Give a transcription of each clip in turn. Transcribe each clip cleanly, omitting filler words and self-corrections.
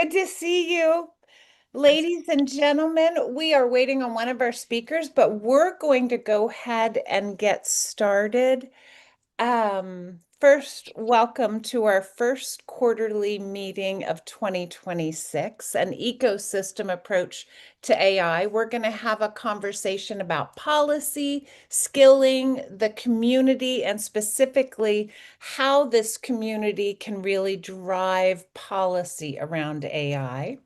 Good to see you. Ladies and gentlemen, we are waiting on one of our speakers, but we're going to go ahead and get started. First, welcome to our first quarterly meeting of 2026, an ecosystem approach to AI. We're going to have a conversation about policy, skilling, the community, and specifically how this community can really drive policy around AI.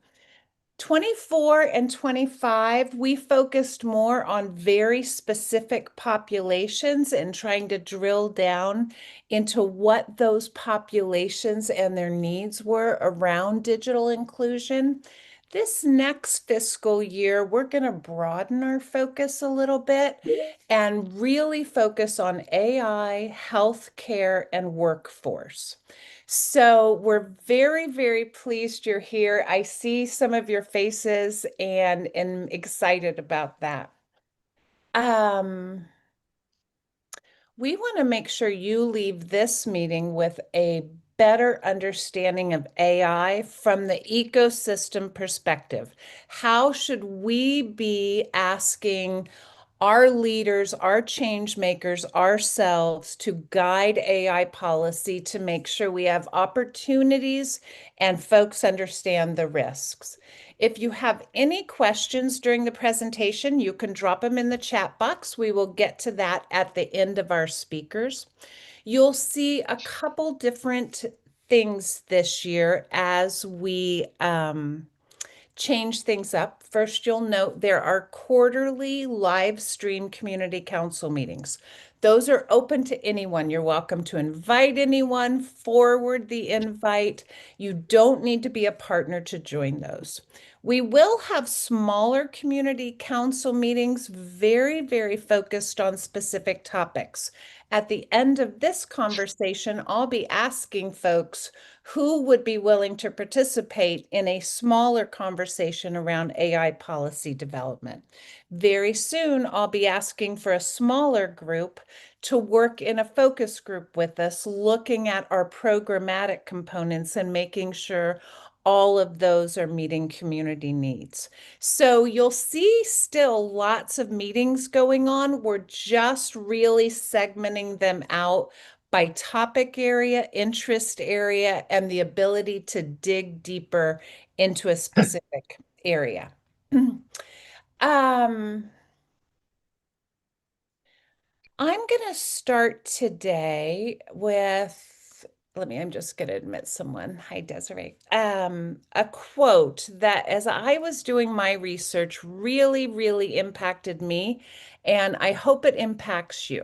24 and 25, we focused more on very specific populations and trying to drill down into what those populations and their needs were around digital inclusion. This next fiscal year, we're going to broaden our focus a little bit and really focus on AI, healthcare, and workforce. So we're very, very pleased you're here. I see some of your faces and am excited about that. We want to make sure you leave this meeting with a better understanding of AI from the ecosystem perspective. How should we be asking our leaders, our change makers, ourselves to guide AI policy to make sure we have opportunities and folks understand the risks? If you have any questions during the presentation, you can drop them in the chat box. We will get to that at the end of our speakers. You'll see a couple different things this year as we change things up. First, you'll note there are quarterly live stream community council meetings. Those are open to anyone. You're welcome to invite anyone, forward the invite. You don't need to be a partner to join those. We will have smaller community council meetings, very, very focused on specific topics. At the end of this conversation, I'll be asking folks who would be willing to participate in a smaller conversation around AI policy development. Very soon, I'll be asking for a smaller group to work in a focus group with us, looking at our programmatic components and making sure all of those are meeting community needs. So you'll see still lots of meetings going on. We're just really segmenting them out by topic area, interest area, and the ability to dig deeper into a specific area. I'm going to start today with, I'm just going to admit someone. Hi, Desiree. A quote that as I was doing my research really, really impacted me, and I hope it impacts you.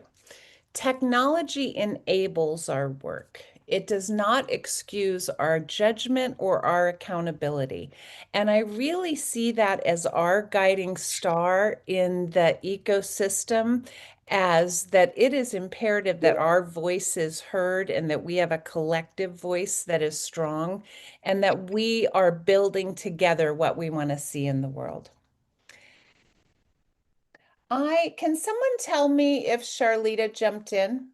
Technology enables our work. It does not excuse our judgment or our accountability. And I really see that as our guiding star in the ecosystem, as that it is imperative that our voice is heard and that we have a collective voice that is strong and that we are building together what we want to see in the world. Can someone tell me if Charlitta jumped in?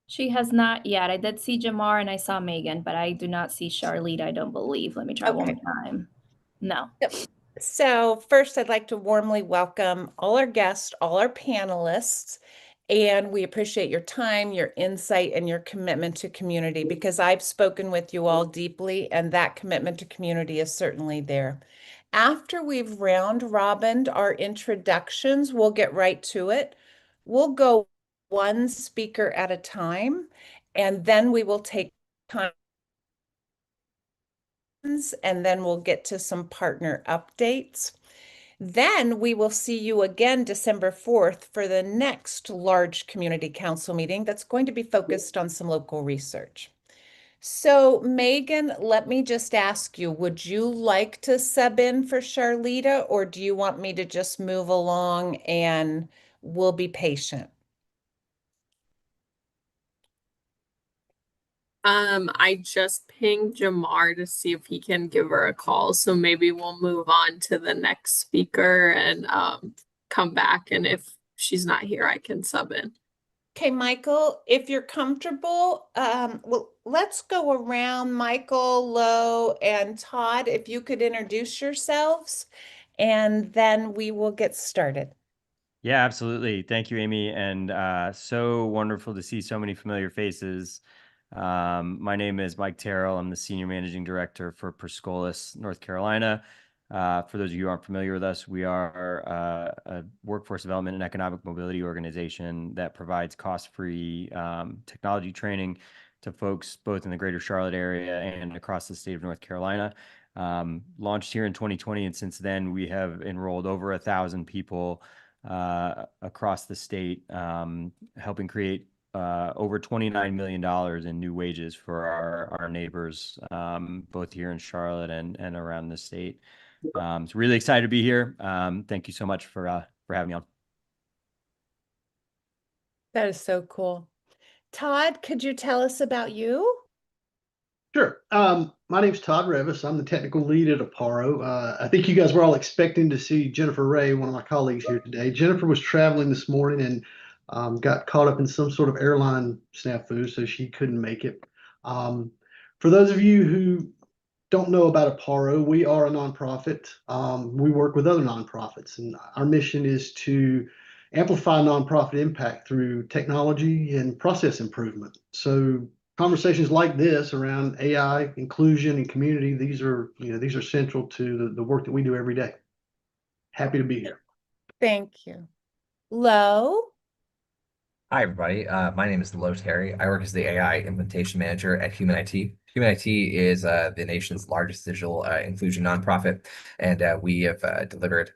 She has not yet. I did see Jamar and I saw Megan, but I do not see Charlitta, I don't believe. Let me try one more time. No. Yep. So first, I'd like to warmly welcome all our guests, all our panelists, and we appreciate your time, your insight, and your commitment to community because I've spoken with you all deeply, and that commitment to community is certainly there. After we've round robined our introductions, we'll get right to it. We'll go one speaker at a time, and then we will take time, and then we'll get to some partner updates. Then we will see you again December 4th for the next large community council meeting that's going to be focused on some local research. So Megan, let me just ask you, would you like to sub in for Charlitta, or do you want me to just move along and we'll be patient? I just pinged Jamar to see if he can give her a call. So maybe we'll move on to the next speaker and come back. And if she's not here, I can sub in. Okay, Michael, if you're comfortable, well, let's go around Michael, Lo, and Todd. If you could introduce yourselves, and then we will get started. Yeah, absolutely. Thank you, Amy. And so wonderful to see so many familiar faces. My name is Mike Terrell. I'm the Senior Managing Director for Scholas, North Carolina. For those of you who aren't familiar with us, we are a workforce development and economic mobility organization that provides cost-free technology training to folks both in the greater Charlotte area and across the state of North Carolina. Launched here in 2020, and since then we have enrolled over 1,000 people across the state, helping create over $29 million in new wages for our neighbors, both here in Charlotte and around the state. So really excited to be here. Thank you so much for having me on. That is so cool. Todd, could you tell us about you? Sure. My name's Todd Reavis. I'm the technical lead at Apparo. I think you guys were all expecting to see Jennifer Ray, one of my colleagues here today. Jennifer was traveling this morning and got caught up in some sort of airline snafu, so she couldn't make it. For those of you who don't know about Apparo, we are a nonprofit. We work with other nonprofits, and our mission is to amplify nonprofit impact through technology and process improvement. So conversations like this around AI, inclusion, and community, these are central to the work that we do every day. Happy to be here. Thank you. Lo? Hi, everybody. My name is Lo Terry. I work as the AI implementation manager at Human IT. Human IT is the nation's largest digital inclusion nonprofit, and we have delivered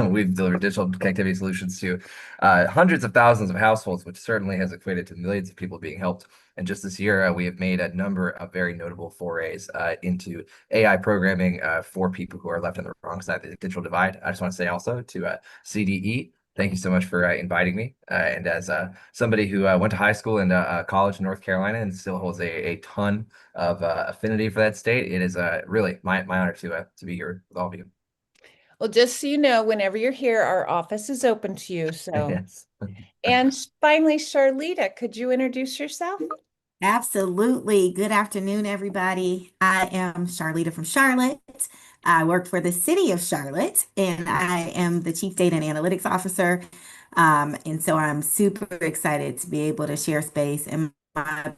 we've delivered digital connectivity solutions to hundreds of thousands of households, which certainly has equated to millions of people being helped. And just this year, we have made a number of very notable forays into AI programming for people who are left on the wrong side of the digital divide. I just want to say also to CDE, thank you so much for inviting me. And as somebody who went to high school and college in North Carolina and still holds a ton of affinity for that state, it is really my honor to be here with all of you. Well, just so you know, whenever you're here, our office is open to you. So, Yes. and finally, Charlitta, could you introduce yourself? Absolutely. Good afternoon, everybody. I am Charlitta from Charlotte. I work for the city of Charlotte, and I am the Chief Data and Analytics Officer. And so I'm super excited to be able to share space, and my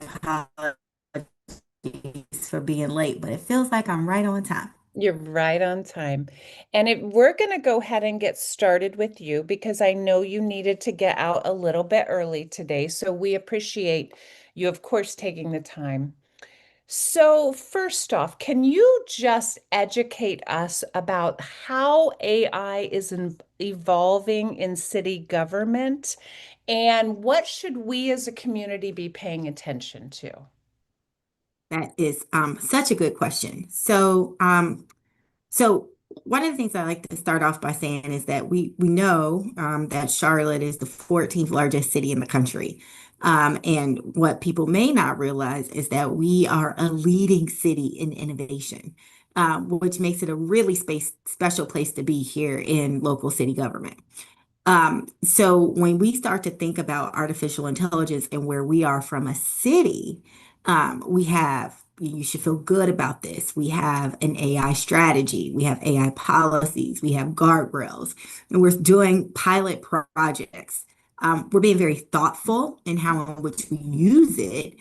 apologies for being late, but it feels like I'm right on time. You're right on time. And we're going to go ahead and get started with you because I know you needed to get out a little bit early today. So we appreciate you, of course, taking the time. So first off, can you just educate us about how AI is evolving in city government and what should we as a community be paying attention to? That is such a good question. So one of the things I like to start off by saying is that we know that Charlotte is the 14th largest city in the country. And what people may not realize is that we are a leading city in innovation, which makes it a really special place to be here in local city government. So when we start to think about artificial intelligence and where we are from a city, you should feel good about this. We have an AI strategy, we have AI policies, we have guardrails, and we're doing pilot projects. We're being very thoughtful in how in which we use it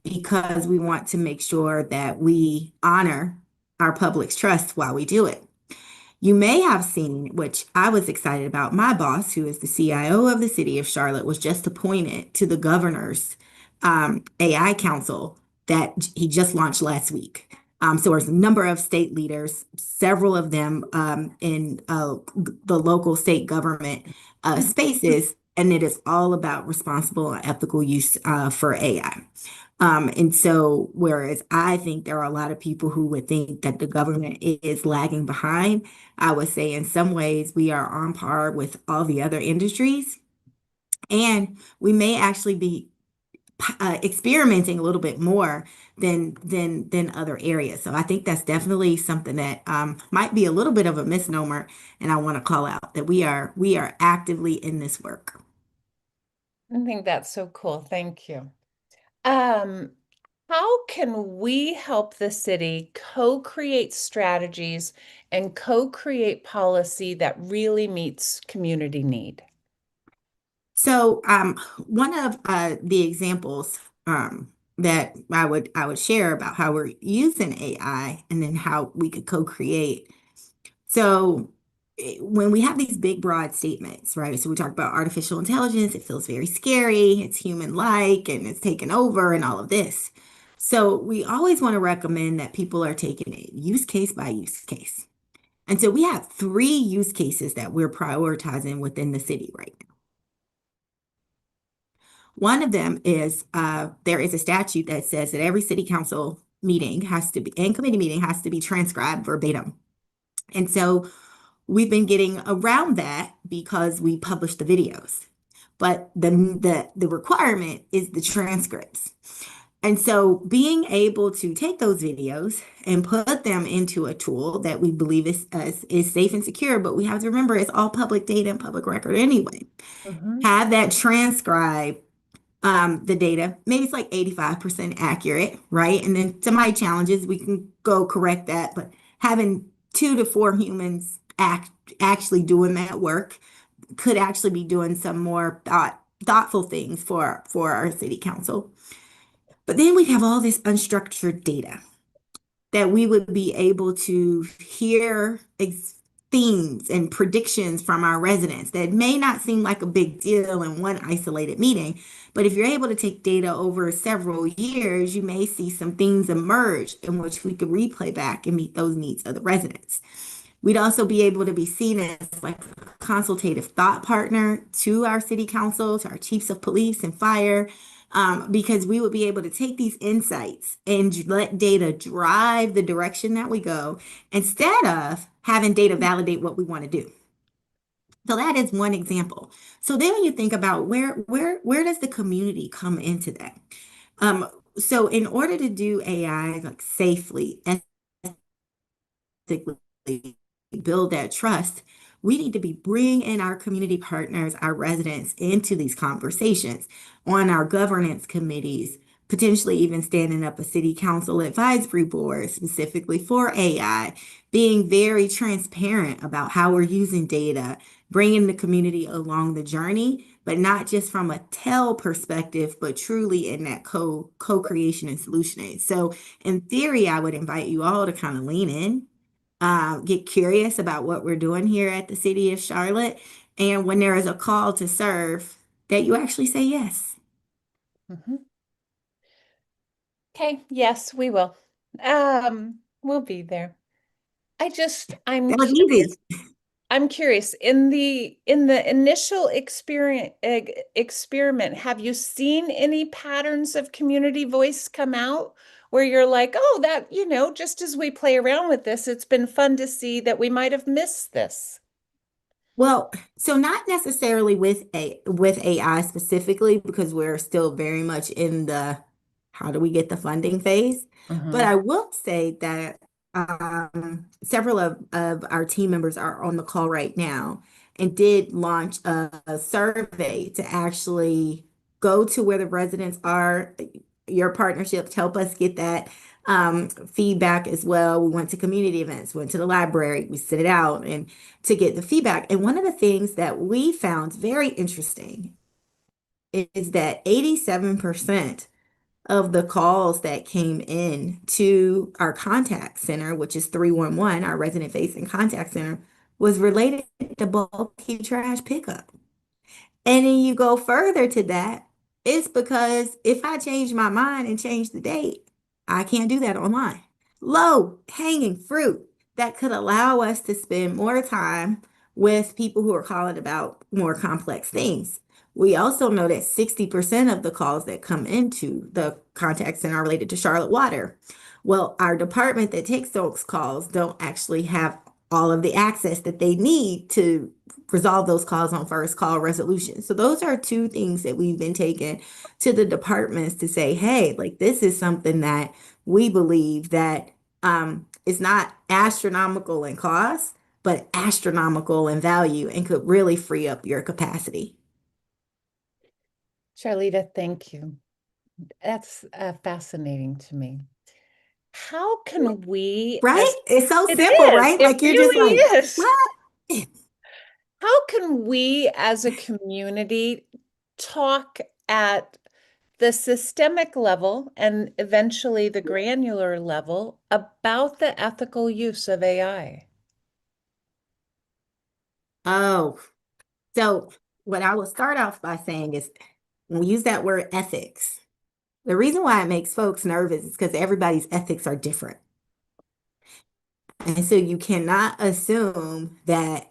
because we want to make sure that we honor our public's trust while we do it. You may have seen, which I was excited about, my boss, who is the CIO of the city of Charlotte, was just appointed to the governor's AI council that he just launched last week. So there's a number of state leaders, several of them in the local state government spaces, and it is all about responsible and ethical use for AI. And so, whereas I think there are a lot of people who would think that the government is lagging behind, I would say in some ways we are on par with all the other industries. And we may actually be experimenting a little bit more than other areas. So I think that's definitely something that might be a little bit of a misnomer, and I want to call out that we are actively in this work. I think that's so cool. Thank you. How can we help the city co-create strategies and co-create policy that really meets community need? So, one of the examples that I would share about how we're using AI and then how we could co-create. So, when we have these big, broad statements, right? So we talk about artificial intelligence, it feels very scary, it's human-like, and it's taken over, and all of this. So we always want to recommend that people are taking it use case by use case. And so we have 3 use cases that we're prioritizing within the city right now. One of them is there is a statute that says that every city council meeting has to be, and committee meeting has to be transcribed verbatim. And so we've been getting around that because we publish the videos. But the requirement is the transcripts. And so being able to take those videos and put them into a tool that we believe is safe and secure, but we have to remember it's all public data and public record anyway. Have that transcribe the data. Maybe it's like 85% accurate, right? And then somebody challenges, we can go correct that. But having 2 to 4 humans actually doing that work could actually be doing some more thoughtful things for our city council. But then we have all this unstructured data that we would be able to hear themes and predictions from our residents that may not seem like a big deal in one isolated meeting. But if you're able to take data over several years, you may see some things emerge in which we could replay back and meet those needs of the residents. We'd also be able to be seen as like a consultative thought partner to our city council, to our chiefs of police and fire, because we would be able to take these insights and let data drive the direction that we go instead of having data validate what we want to do. So that is one example. So then when you think about where does the community come into that? So in order to do AI like safely and build that trust, we need to be bringing in our community partners, our residents into these conversations on our governance committees, potentially even standing up a city council advisory board specifically for AI, being very transparent about how we're using data, bringing the community along the journey, but not just from a tell perspective, but truly in that co-creation and solutioning. So in theory, I would invite you all to kind of lean in, get curious about what we're doing here at the City of Charlotte. And when there is a call to serve, that you actually say yes. Okay, yes, we will. We'll be there. I'm That was easy. I'm curious, in the initial experiment, have you seen any patterns of community voice come out where you're like, oh, that, just as we play around with this, it's been fun to see that we might have missed this? Well, so not necessarily with AI specifically, because we're still very much in the how do we get the funding phase. But I will say that several of our team members are on the call right now and did launch a survey to actually go to where the residents are. Your partnerships help us get that feedback as well. We went to community events, went to the library, we sit it out and to get the feedback. And one of the things that we found very interesting is that 87% of the calls that came in to our contact center, which is 311, our resident facing contact center, was related to bulky trash pickup. And then you go further to that, it's because if I change my mind and change the date, I can't do that online. Low hanging fruit that could allow us to spend more time with people who are calling about more complex things. We also know that 60% of the calls that come into the contact center are related to Charlotte Water. Well, our department that takes those calls don't actually have all of the access that they need to resolve those calls on first call resolution. So those are 2 things that we've been taking to the departments to say, hey, like this is something that we believe that is not astronomical in cost, but astronomical in value and could really free up your capacity. Charlitta, thank you. That's fascinating to me. How can we, Right? It's so it simple, is, right? it Like you're just really like, is. what? How can we as a community talk at the systemic level and eventually the granular level about the ethical use of AI? Oh, so what I will start off by saying is when we use that word ethics, the reason why it makes folks nervous is because everybody's ethics are different. And so you cannot assume that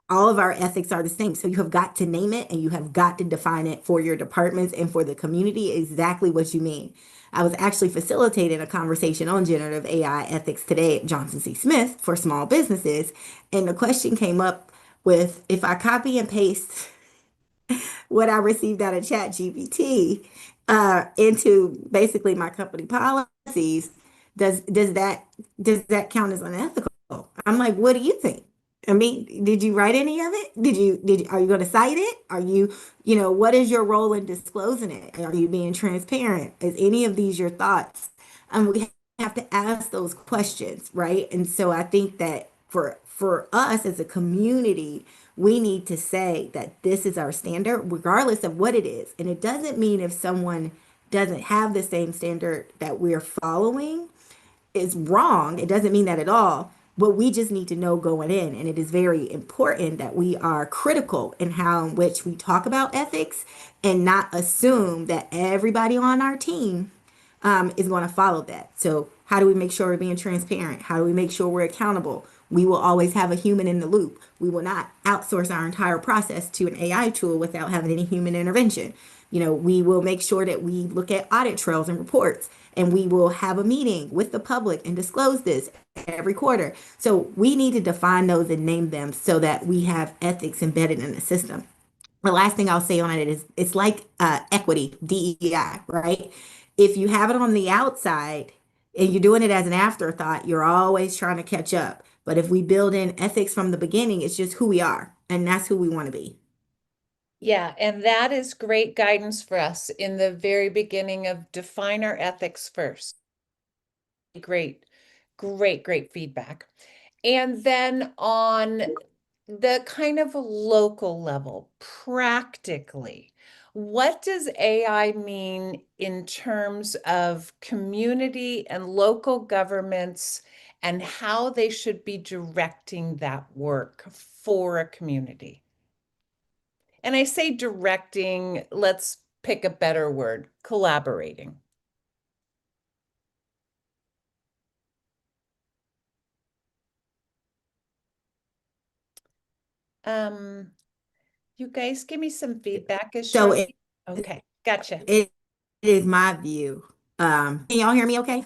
all of our ethics are the same. So you have got to name it and you have got to define it for your departments and for the community exactly what you mean. I was actually facilitating a conversation on generative AI ethics today at Johnson C. Smith for small businesses. And the question came up with if I copy and paste what I received out of Chat GPT into basically my company policies, does that count as unethical? I'm like, what do you think? I mean, did you write any of it? Are you going to cite it? Are you, what is your role in disclosing it? Are you being transparent? Is any of these your thoughts? And we have to ask those questions, right? And so I think that for us as a community, we need to say that this is our standard, regardless of what it is. And it doesn't mean if someone doesn't have the same standard that we're following is wrong. It doesn't mean that at all. But we just need to know going in. And it is very important that we are critical in how in which we talk about ethics and not assume that everybody on our team is going to follow that. So, how do we make sure we're being transparent? How do we make sure we're accountable? We will always have a human in the loop. We will not outsource our entire process to an AI tool without having any human intervention. We will make sure that we look at audit trails and reports, and we will have a meeting with the public and disclose this every quarter. So we need to define those and name them so that we have ethics embedded in the system. The last thing I'll say on it is it's like equity, DEI, right? If you have it on the outside and you're doing it as an afterthought, you're always trying to catch up. But if we build in ethics from the beginning, it's just who we are, and that's who we want to be. Yeah, and that is great guidance for us in the very beginning of define our ethics first. Great, great feedback. And then on the kind of local level, practically, what does AI mean in terms of community and local governments and how they should be directing that work for a community? And I say directing, let's pick a better word, collaborating. You guys give me some feedback. So Okay, gotcha. it is my view. Can y'all hear me okay?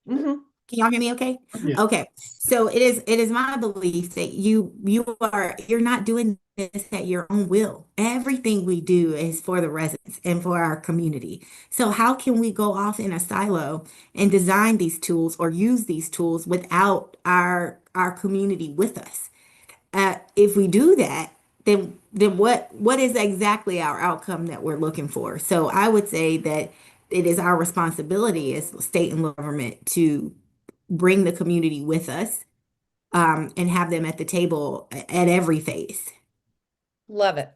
Mhm. Can y'all hear me okay? Yeah. Okay. So it is my belief that you're not doing this at your own will. Everything we do is for the residents and for our community. So how can we go off in a silo and design these tools or use these tools without our community with us? If we do that, then what is exactly our outcome that we're looking for? So I would say that it is our responsibility as state and local government to bring the community with us, and have them at the table at every phase. Love it.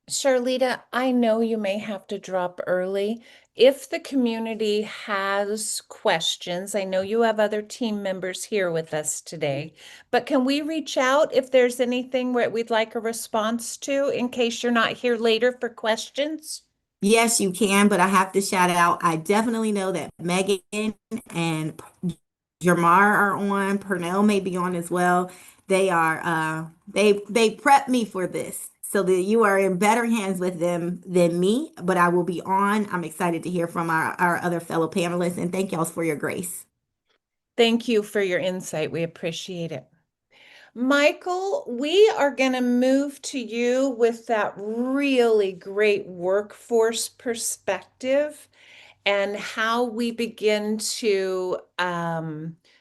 Charlitta, I know you may have to drop early. If the community has questions, I know you have other team members here with us today, but can we reach out if there's anything where we'd like a response to in case you're not here later for questions? Yes, you can, but I have to shout out. I definitely know that Megan and Jamar are on. Pernell may be on as well. They prep me for this so that you are in better hands with them than me, but I will be on. I'm excited to hear from our other fellow panelists, and thank y'all for your grace. Thank you for your insight. We appreciate it. Michael, we are going to move to you with that really great workforce perspective and how we begin to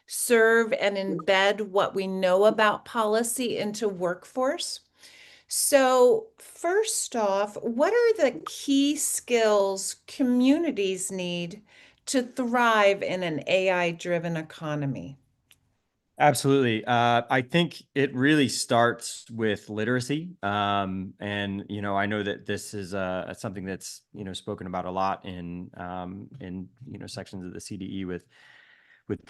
serve and embed what we know about policy into workforce. So, first off, what are the key skills communities need to thrive in an AI-driven economy? Absolutely. I think it really starts with literacy. And, I know that this is something that's, spoken about a lot in sections of the CDE with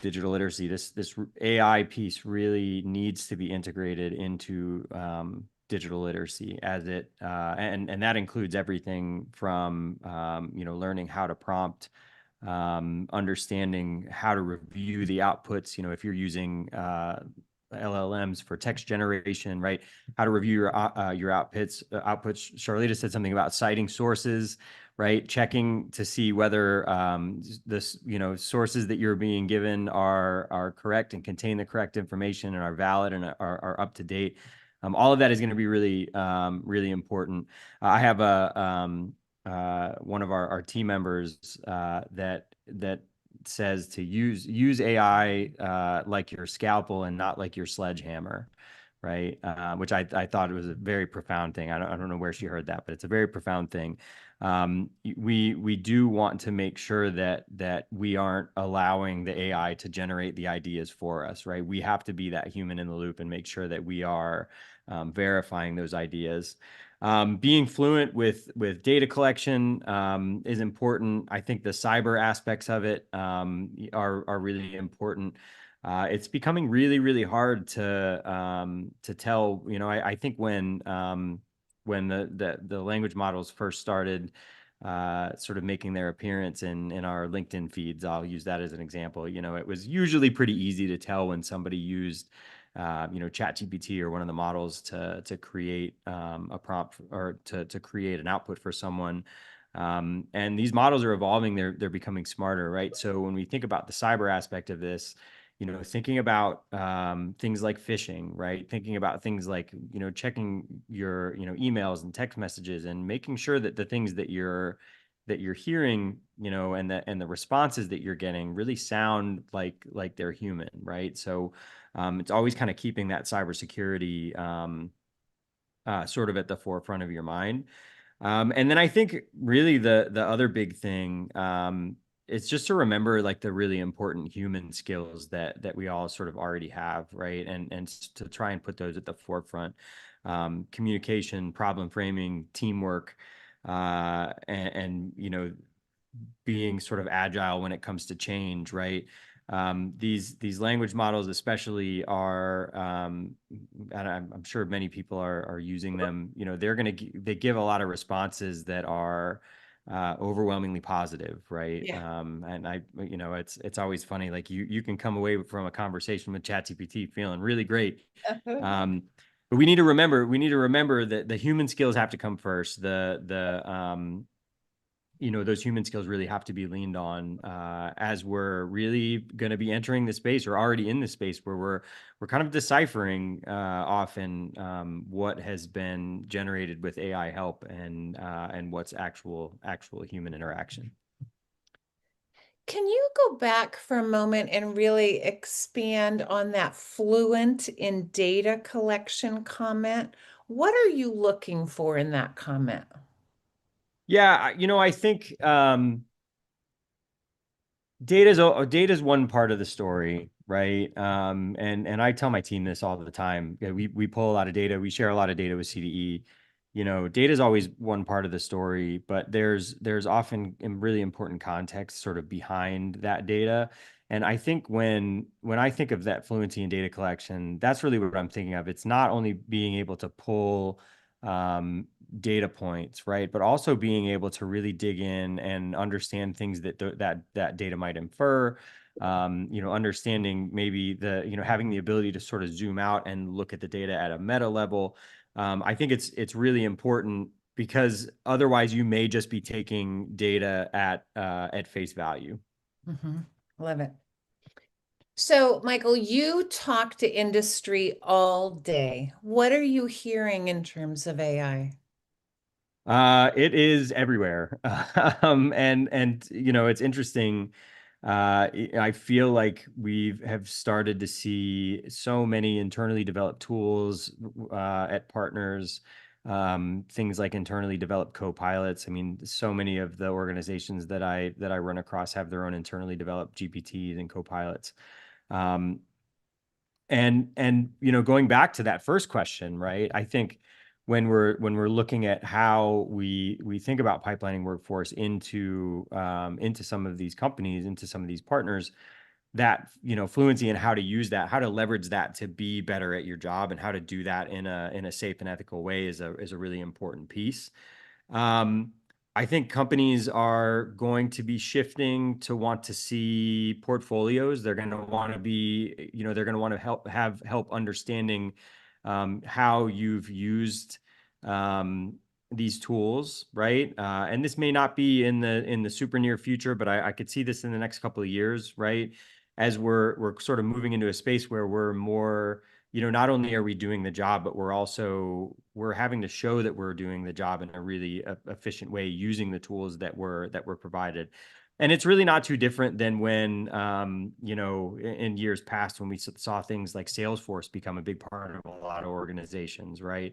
digital literacy. This AI piece really needs to be integrated into digital literacy as and that includes everything from, learning how to prompt, understanding how to review the outputs. If you're using LLMs for text generation, right? How to review your outputs. Charlitta said something about citing sources, right? Checking to see whether sources that you're being given are correct and contain the correct information and are valid and are up to date. All of that is going to be really really important. I have one of our team members that says to use AI like your scalpel and not like your sledgehammer, right? Which I thought it was a very profound thing. I don't know where she heard that, but it's a very profound thing. We do want to make sure that we aren't allowing the AI to generate the ideas for us, right? We have to be that human in the loop and make sure that we are verifying those ideas. Being fluent with data collection is important. I think the cyber aspects of it are really important. It's becoming really, really hard to tell. I think when the language models first started sort of making their appearance in our LinkedIn feeds, I'll use that as an example. It was usually pretty easy to tell when somebody used ChatGPT or one of the models to create a prompt or to create an output for someone. And these models are evolving; they're becoming smarter, right? So when we think about the cyber aspect of this, thinking about things like phishing, right? Thinking about things like checking your emails and text messages and making sure that the things that you're hearing, and the responses that you're getting really sound like they're human, right? So it's always kind of keeping that cybersecurity sort of at the forefront of your mind. And then I think really the other big thing is just to remember like the really important human skills that we all sort of already have, right? And to try and put those at the forefront. Communication, problem framing, teamwork, and being sort of agile when it comes to change, right? These language models especially are, and I'm sure many people are using them. They give a lot of responses that are overwhelmingly positive, right? Yeah. And it's always funny. Like you can come away from a conversation with ChatGPT feeling really great. But we need to remember that the human skills have to come first. Those human skills really have to be leaned on as we're really going to be entering the space or already in the space where we're kind of deciphering often what has been generated with AI help and what's actual human interaction. Can you go back for a moment and really expand on that fluent in data collection comment? What are you looking for in that comment? Yeah, I think data's one part of the story, right? And I tell my team this all the time. Yeah, we pull a lot of data, we share a lot of data with CDE. Data is always one part of the story, but there's often really important context sort of behind that data. And I think when I think of that fluency in data collection, that's really what I'm thinking of. It's not only being able to pull data points, right, but also being able to really dig in and understand things that data might infer. Understanding maybe having the ability to sort of zoom out and look at the data at a meta level. I think it's really important because otherwise you may just be taking data at face value. Love it. So, Michael, you talk to industry all day. What are you hearing in terms of AI? It is everywhere. And it's interesting. I feel like we have started to see so many internally developed tools at partners things like internally developed co-pilots. I mean, so many of the organizations that I run across have their own internally developed GPTs and co-pilots. And going back to that first question, right? I think when we're looking at how we think about pipelining workforce into some of these companies, into some of these partners, that fluency and how to use that, how to leverage that to be better at your job, and how to do that in a safe and ethical way is a really important piece. I think companies are going to be shifting to want to see portfolios. They're going to want to be, they're going to want to have help understanding how you've used these tools, right? And this may not be in the super near future, but I could see this in the next couple of years, right? As we're sort of moving into a space where we're more, not only are we doing the job, but we're having to show that we're doing the job in a really efficient way using the tools that were provided. And it's really not too different than when, in years past, when we saw things like Salesforce become a big part of a lot of organizations, right?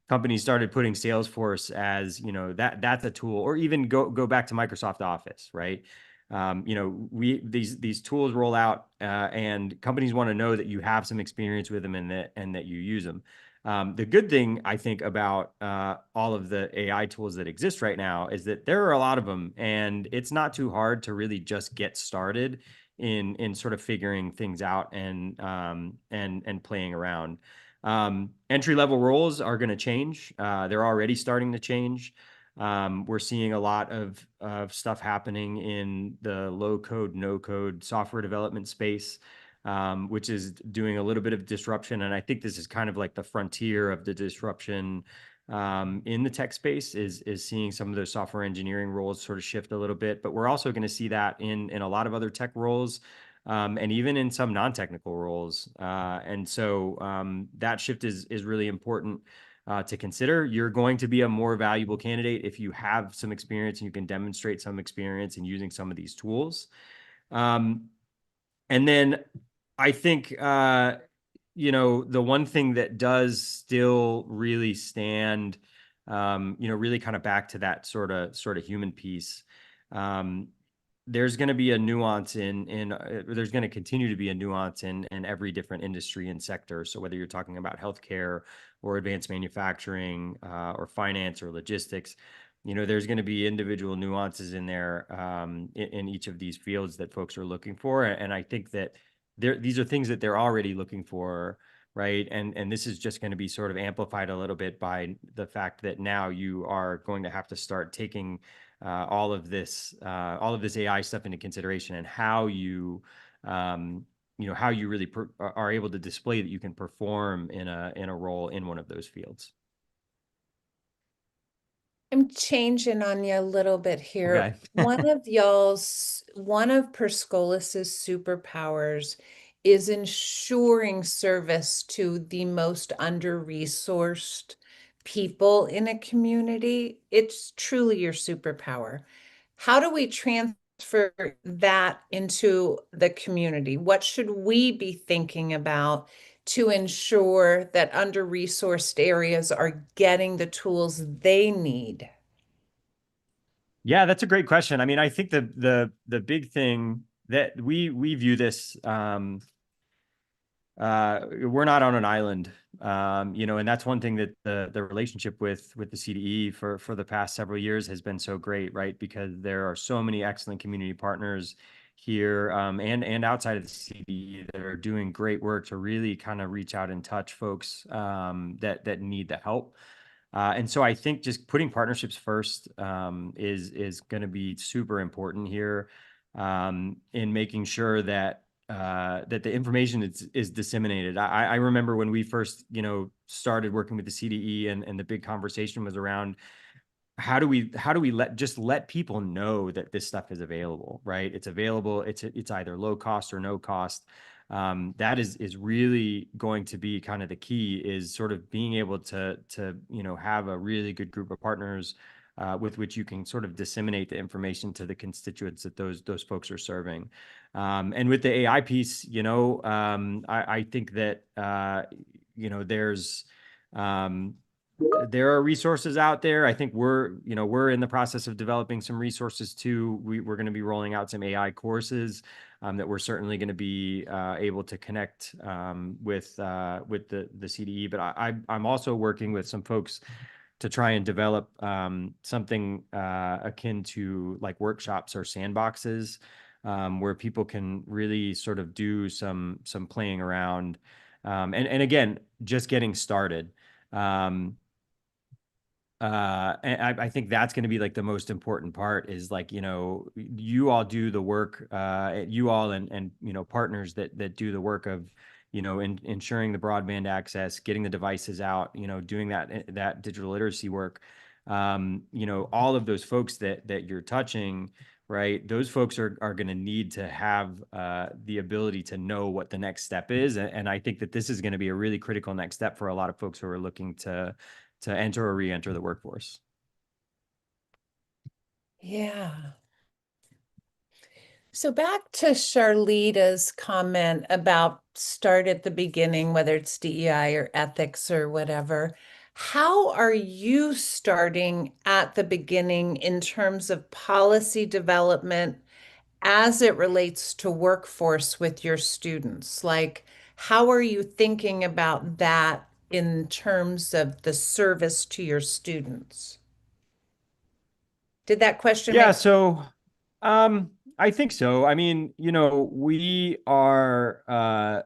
Companies started putting Salesforce as, that's a tool, or even go back to Microsoft Office, right? These tools roll out, and companies want to know that you have some experience with them and that you use them. The good thing, I think, about all of the AI tools that exist right now is that there are a lot of them, and it's not too hard to really just get started in sort of figuring things out and playing around. Entry level roles are going to change. They're already starting to change. We're seeing a lot of stuff happening in the low code, no code software development space, which is doing a little bit of disruption. And I think this is kind of like the frontier of the disruption in the tech space, is seeing some of those software engineering roles sort of shift a little bit. But we're also going to see that in a lot of other tech roles, and even in some non-technical roles. And so that shift is really important to consider. You're going to be a more valuable candidate if you have some experience and you can demonstrate some experience in using some of these tools. And then I think, the one thing that does still really stand, really kind of back to that sort of human piece. There's going to be a nuance there's going to continue to be a nuance in every different industry and sector. So whether you're talking about healthcare or advanced manufacturing, or finance or logistics, there's going to be individual nuances in there, in each of these fields that folks are looking for. And I think that these are things that they're already looking for, right? And this is just going to be sort of amplified a little bit by the fact that now you are going to have to start taking all of this AI stuff into consideration, and how you really are able to display that you can perform in a role in one of those fields. I'm changing on you a little bit here. Okay. One of Scholas's superpowers is ensuring service to the most under-resourced people in a community. It's truly your superpower. How do we transfer that into the community? What should we be thinking about to ensure that under-resourced areas are getting the tools they need? Yeah, that's a great question. I mean, I think the big thing that we view this, we're not on an island, and that's one thing that the relationship with the CDE for the past several years has been so great, right? Because there are so many excellent community partners here, and outside of the CDE that are doing great work to really kind of reach out and touch folks that need the help. And so I think just putting partnerships first is going to be super important here, in making sure that the information is disseminated. I remember when we first, started working with the CDE, and the big conversation was around how do we let people know that this stuff is available, right? It's available. It's either low cost or no cost. That is really going to be kind of the key, is sort of being able to have a really good group of partners with which you can sort of disseminate the information to the constituents that those folks are serving. And with the AI piece, I think that there's there are resources out there. I think we're in the process of developing some resources too. We're going to be rolling out some AI courses that we're certainly going to be able to connect with the CDE. But I'm also working with some folks to try and develop something akin to like workshops or sandboxes where people can really sort of do some playing around. And again, just getting started. And I think that's going to be like the most important part is like, you all do the work, you all and partners that do the work of, ensuring the broadband access, getting the devices out, doing that digital literacy work. All of those folks that you're touching, right? Those folks are going to need to have the ability to know what the next step is. And I think that this is going to be a really critical next step for a lot of folks who are looking to enter or re-enter the workforce. Yeah. So back to Charlitta's comment about start at the beginning, whether it's DEI or ethics or whatever. How are you starting at the beginning in terms of policy development as it relates to workforce with your students? Like, how are you thinking about that in terms of the service to your students? Did that question Yeah, make so I think so. I mean, we are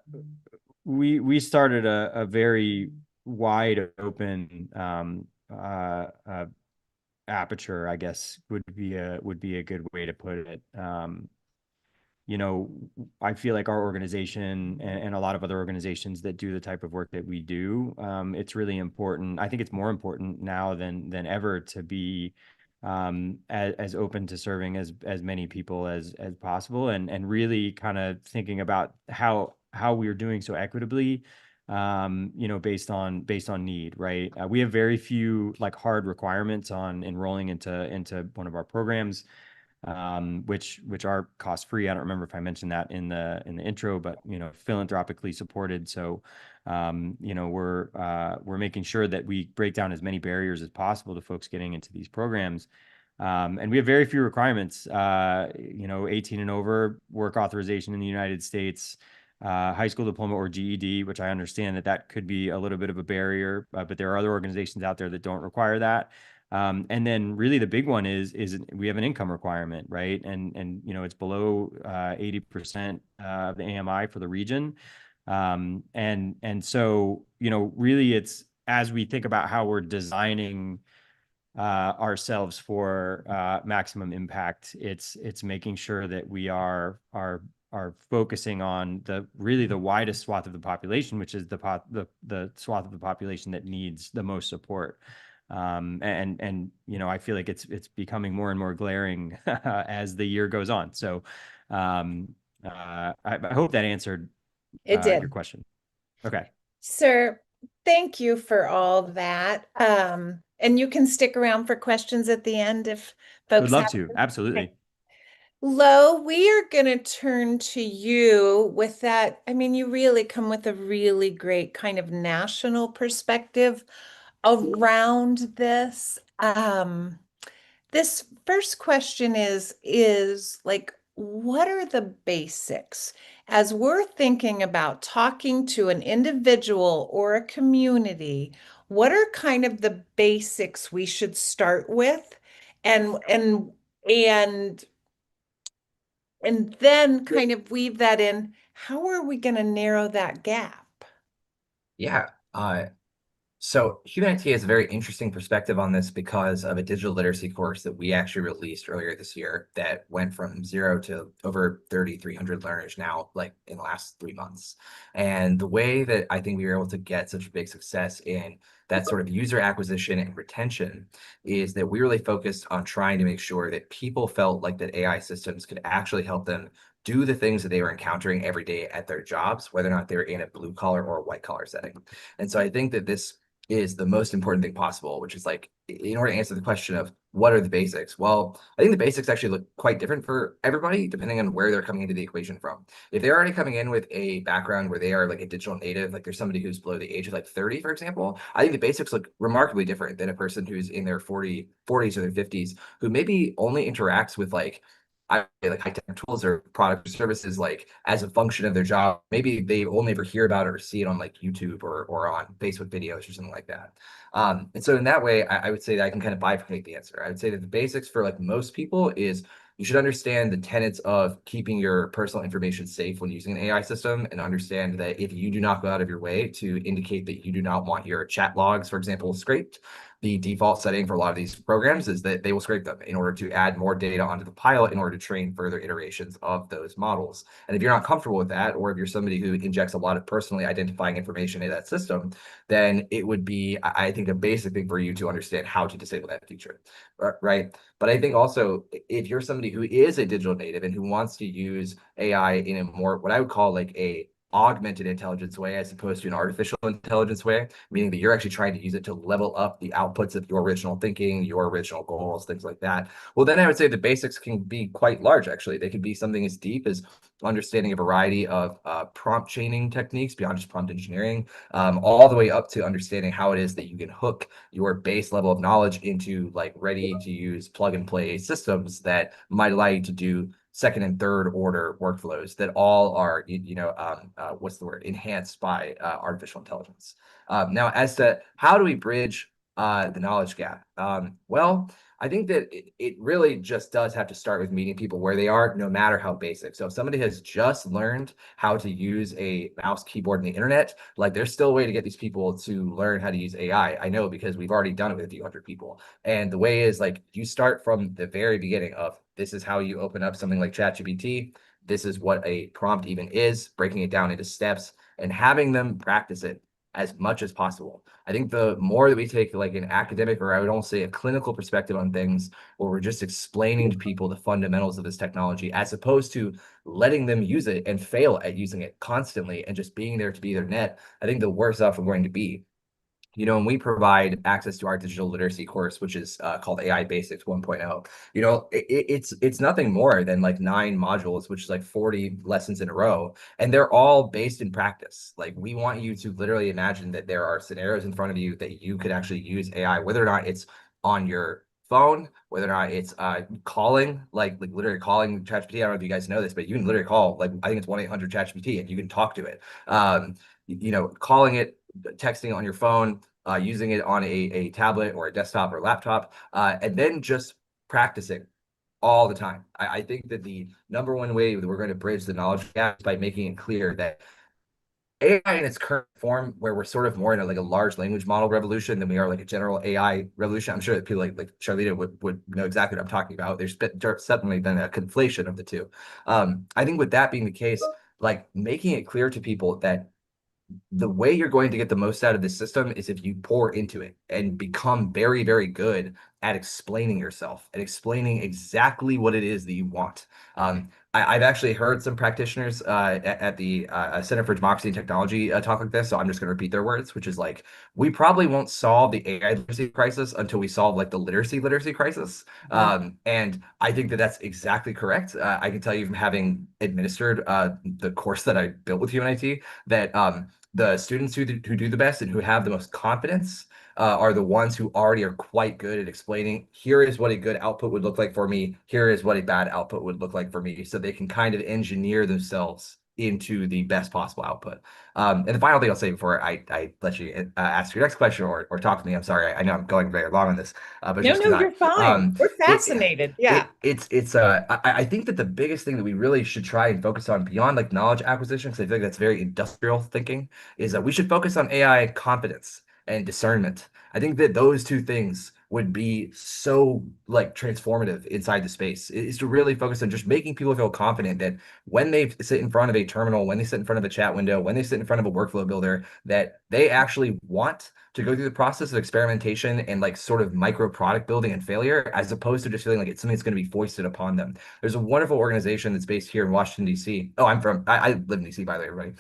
we started a very wide open aperture, I guess would be a good way to put it. you know, I feel like our organization and a lot of other organizations that do the type of work that we do, it's really important. I think it's more important now than ever to be as open to serving as many people as possible, and really kind of thinking about how we're doing so equitably, based on need, right? We have very few like hard requirements on enrolling into one of our programs, which are cost free. I don't remember if I mentioned that in the intro, but philanthropically supported. So we're making sure that we break down as many barriers as possible to folks getting into these programs. And we have very few requirements, 18 and over, work authorization in the United States, high school diploma or GED, which I understand that could be a little bit of a barrier, but there are other organizations out there that don't require that. And then really the big one is we have an income requirement, right? And it's below 80% of the AMI for the region. And so, really it's, as we think about how we're designing ourselves for maximum impact, it's making sure that we are focusing on the widest swath of the population, which is the swath of the population that needs the most support. And I feel like it's becoming more and more glaring as the year goes on. So I hope that answered It did. your question. Okay. Sir, thank you for all that. And you can stick around for questions at the end if folks Would love have to. them. Absolutely. Okay. Lo, we are going to turn to you with that. I mean, you really come with a really great kind of national perspective around this. This first question is like, what are the basics? As we're thinking about talking to an individual or a community, what are kind of the basics we should start with? And and then kind of weave that in, how are we going to narrow that gap? Yeah. So Humanity has a very interesting perspective on this because of a digital literacy course that we actually released earlier this year that went from 0 to over 3,300 learners now, like in the last 3 months. And the way that I think we were able to get such big success in that sort of user acquisition and retention is that we really focused on trying to make sure that people felt like that AI systems could actually help them do the things that they were encountering every day at their jobs, whether or not they're in a blue collar or a white collar setting. And so I think that this is the most important thing possible, which is like, in order to answer the question of what are the basics? Well, I think the basics actually look quite different for everybody, depending on where they're coming into the equation from. If they're already coming in with a background where they are like a digital native, like there's somebody who's below the age of like 30, for example, I think the basics look remarkably different than a person who's in their 40s or their 50s, who maybe only interacts with like like high tech tools or products or services like as a function of their job. Maybe they only ever hear about it or see it on like YouTube or on Facebook videos or something like that. And so in that way, I would say that I can kind of bifurcate the answer. I would say that the basics for like most people is you should understand the tenets of keeping your personal information safe when using an AI system, and understand that if you do not go out of your way to indicate that you do not want your chat logs, for example, scraped, the default setting for a lot of these programs is that they will scrape them in order to add more data onto the pilot in order to train further iterations of those models. And if you're not comfortable with that, or if you're somebody who injects a lot of personally identifying information in that system, then it would be, I think, a basic thing for you to understand how to disable that feature, right? But I think also, if you're somebody who is a digital native and who wants to use AI in a more, what I would call like a augmented intelligence way as opposed to an artificial intelligence way, meaning that you're actually trying to use it to level up the outputs of your original thinking, your original goals, things like that. Well, then I would say the basics can be quite large, actually. They could be something as deep as understanding a variety of prompt chaining techniques beyond just prompt engineering, all the way up to understanding how it is that you can hook your base level of knowledge into like ready to use plug and play systems that might allow you to do second and third order workflows that all are, what's the word, enhanced by artificial intelligence. Now, as to how do we bridge the knowledge gap? Well, I think that it really just does have to start with meeting people where they are, no matter how basic. So if somebody has just learned how to use a mouse, keyboard, and the internet, like there's still a way to get these people to learn how to use AI. I know, because we've already done it with a few hundred people. And the way is like you start from the very beginning of this is how you open up something like ChatGPT. This is what a prompt even is, breaking it down into steps and having them practice it as much as possible. I think the more that we take like an academic, or I would almost say a clinical perspective on things, where we're just explaining to people the fundamentals of this technology, as opposed to letting them use it and fail at using it constantly and just being there to be their net, I think the worse off we're going to be. And we provide access to our digital literacy course, which is called AI Basics 1.0. It's nothing more than like 9 modules, which is like 40 lessons in a row, and they're all based in practice. Like we want you to literally imagine that there are scenarios in front of you that you could actually use AI, whether or not it's on your phone, whether or not it's calling, like literally calling ChatGPT. I don't know if you guys know this, but you can literally call, like I think it's 1-800 ChatGPT, and you can talk to it. Calling it, texting on your phone, using it on a tablet or a desktop or laptop, and then just practicing all the time. I think that the number one way that we're going to bridge the knowledge gap is by making it clear that AI in its current form, where we're sort of more in like a large language model revolution than we are like a general AI revolution. I'm sure that people like Charlitta would know exactly what I'm talking about. There's certainly been a conflation of the two. I think with that being the case, like making it clear to people that the way you're going to get the most out of this system is if you pour into it and become very, very good at explaining yourself and explaining exactly what it is that you want. I've actually heard some practitioners at the Center for Democracy and Technology talk like this, so I'm just going to repeat their words, which is like, we probably won't solve the AI literacy crisis until we solve like the literacy crisis. And I think that that's exactly correct. I can tell you from having administered the course that I built with UNIT that the students who do the best and who have the most confidence are the ones who already are quite good at explaining, here is what a good output would look like for me, here is what a bad output would look like for me, so they can kind of engineer themselves into the best possible output. And the final thing I'll say before I let you ask your next question or talk to me, I'm sorry, I know I'm going very long on this, but No, just no, tonight. you're fine. We're fascinated. Yeah. I think that the biggest thing that we really should try and focus on beyond like knowledge acquisition, because I feel like that's very industrial thinking, is that we should focus on AI competence and discernment. I think that those two things would be so like transformative inside the space, is to really focus on just making people feel confident that when they sit in front of a terminal, when they sit in front of a chat window, when they sit in front of a workflow builder, that they actually want to go through the process of experimentation and like sort of micro product building and failure, as opposed to just feeling like it's something that's going to be foisted upon them. There's a wonderful organization that's based here in Washington, D.C. Oh, I live in D.C., by the way, everybody.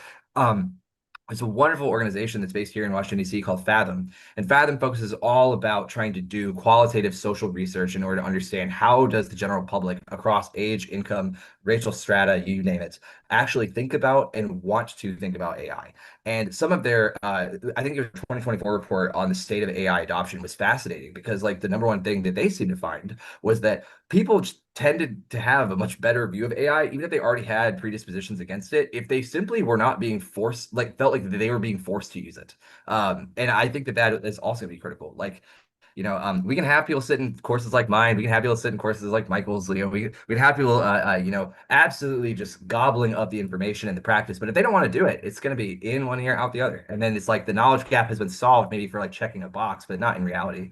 It's a wonderful organization that's based here in Washington, D.C. called Fathom. And Fathom focuses all about trying to do qualitative social research in order to understand how does the general public across age, income, racial strata, you name it, actually think about and want to think about AI. And some of their, I think their 2024 report on the state of AI adoption was fascinating because like the number one thing that they seemed to find was that people tended to have a much better view of AI, even if they already had predispositions against it, if they simply were not being forced, like felt like they were being forced to use it. And I think that that is also going to be critical. Like, we can have people sit in courses like mine. We can have people sit in courses like Michael's. We can have people, absolutely just gobbling up the information and the practice. But if they don't want to do it, it's going to be in one ear, out the other. And then it's like the knowledge gap has been solved maybe for like checking a box, but not in reality.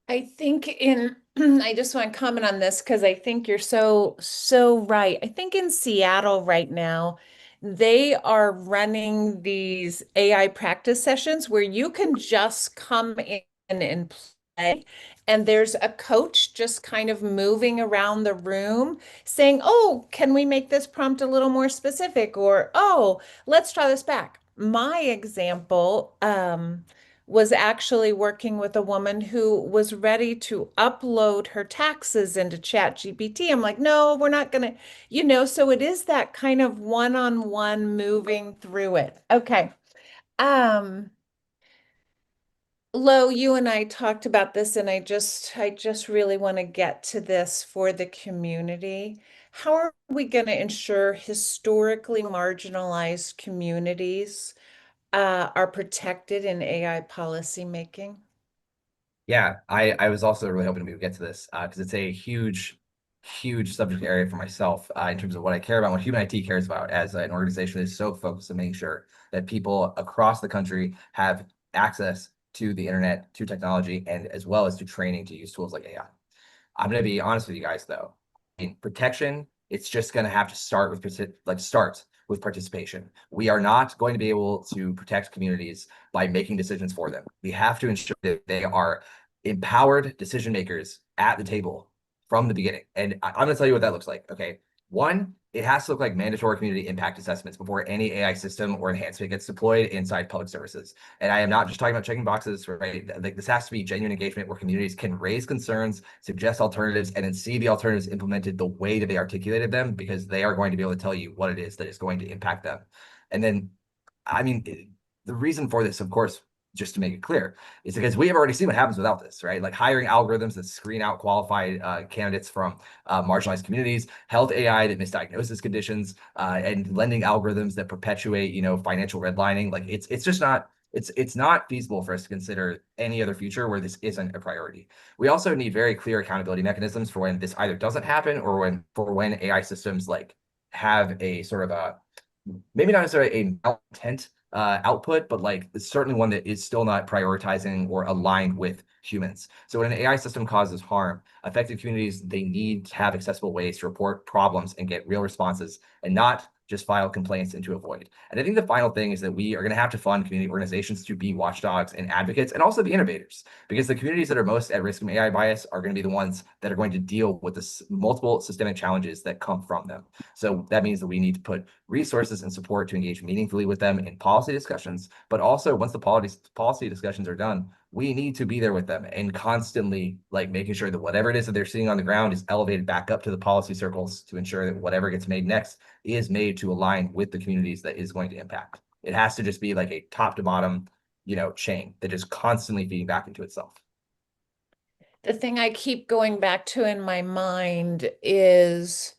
I think I just want to comment on this because I think you're so right. I think in Seattle right now, they are running these AI practice sessions where you can just come in and play. And there's a coach just kind of moving around the room saying, "Oh, can we make this prompt a little more specific?" Or, "Oh, let's try this back." My example, was actually working with a woman who was ready to upload her taxes into ChatGPT. I'm like, no, we're not going to, so it is that kind of one-on-one moving through it. Okay. Um, Lo, you and I talked about this, and I just really want to get to this for the community. How are we going to ensure historically marginalized communities are protected in AI policymaking? Yeah, I was also really hoping we would get to this because it's a huge subject area for myself in terms of what I care about, what Human IT cares about as an organization that is so focused on making sure that people across the country have access to the internet, to technology, and as well as to training to use tools like AI. I'm going to be honest with you guys, though. In protection, it's just going to have to start with participation. We are not going to be able to protect communities by making decisions for them. We have to ensure that they are empowered decision makers at the table from the beginning. And I'm going to tell you what that looks like. Okay. One, it has to look like mandatory community impact assessments before any AI system or enhancement gets deployed inside public services. And I am not just talking about checking boxes, right? Like this has to be genuine engagement where communities can raise concerns, suggest alternatives, and then see the alternatives implemented the way that they articulated them, because they are going to be able to tell you what it is that is going to impact them. And then, I mean, the reason for this, of course, just to make it clear, is because we have already seen what happens without this, right? Like hiring algorithms that screen out qualified candidates from marginalized communities, health AI that misdiagnoses conditions, and lending algorithms that perpetuate, financial redlining. Like it's just not. It's not feasible for us to consider any other future where this isn't a priority. We also need very clear accountability mechanisms for when this either doesn't happen or when AI systems like have a sort of a maybe not necessarily a malintent output, but like it's certainly one that is still not prioritizing or aligned with humans. So when an AI system causes harm, affected communities, they need to have accessible ways to report problems and get real responses and not just file complaints into a void. And I think the final thing is that we are going to have to fund community organizations to be watchdogs and advocates and also be innovators, because the communities that are most at risk from AI bias are going to be the ones that are going to deal with the multiple systemic challenges that come from them. So that means that we need to put resources and support to engage meaningfully with them in policy discussions, but also once the policy discussions are done, we need to be there with them and constantly like making sure that whatever it is that they're seeing on the ground is elevated back up to the policy circles to ensure that whatever gets made next is made to align with the communities that is going to impact. It has to just be like a top to bottom, chain that is constantly feeding back into itself. The thing I keep going back to in my mind is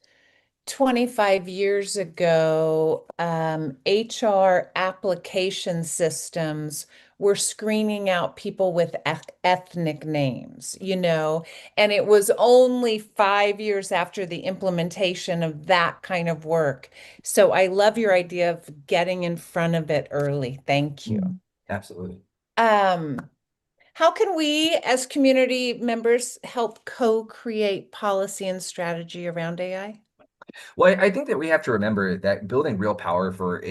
25 years ago, HR application systems were screening out people with ethnic names, and it was only 5 years after the implementation of that kind of work. So I love your idea of getting in front of it early. Thank you. Absolutely. How can we, as community members, help co-create policy and strategy around AI? Well, I think that we have to remember that building real power for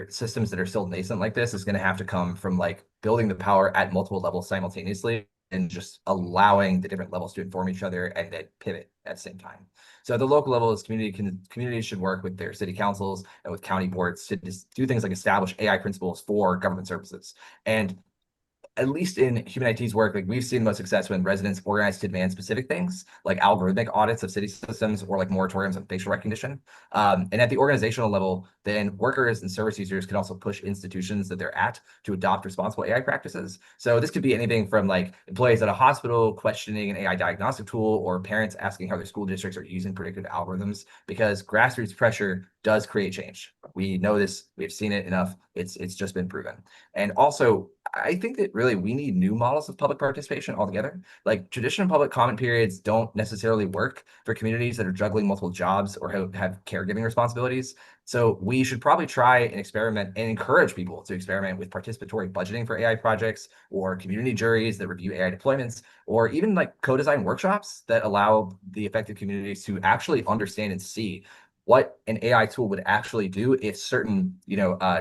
systems that are still nascent like this is going to have to come from like building the power at multiple levels simultaneously. and just allowing the different levels to inform each other and then pivot at the same time. So at the local level, is communities should work with their city councils and with county boards to just do things like establish AI principles for government services. And at least in human IT's work, like we've seen most success when residents organize to demand specific things, like algorithmic audits of city systems or like moratoriums on facial recognition. And at the organizational level, then workers and service users can also push institutions that they're at to adopt responsible AI practices. So this could be anything from like employees at a hospital questioning an AI diagnostic tool, or parents asking how their school districts are using predictive algorithms, because grassroots pressure does create change. We know this, we've seen it enough. It's just been proven. And also, I think that really we need new models of public participation altogether. Like traditional public comment periods don't necessarily work for communities that are juggling multiple jobs or have caregiving responsibilities. So we should probably try and experiment and encourage people to experiment with participatory budgeting for AI projects, or community juries that review AI deployments, or even like co-design workshops that allow the affected communities to actually understand and see what an AI tool would actually do if certain,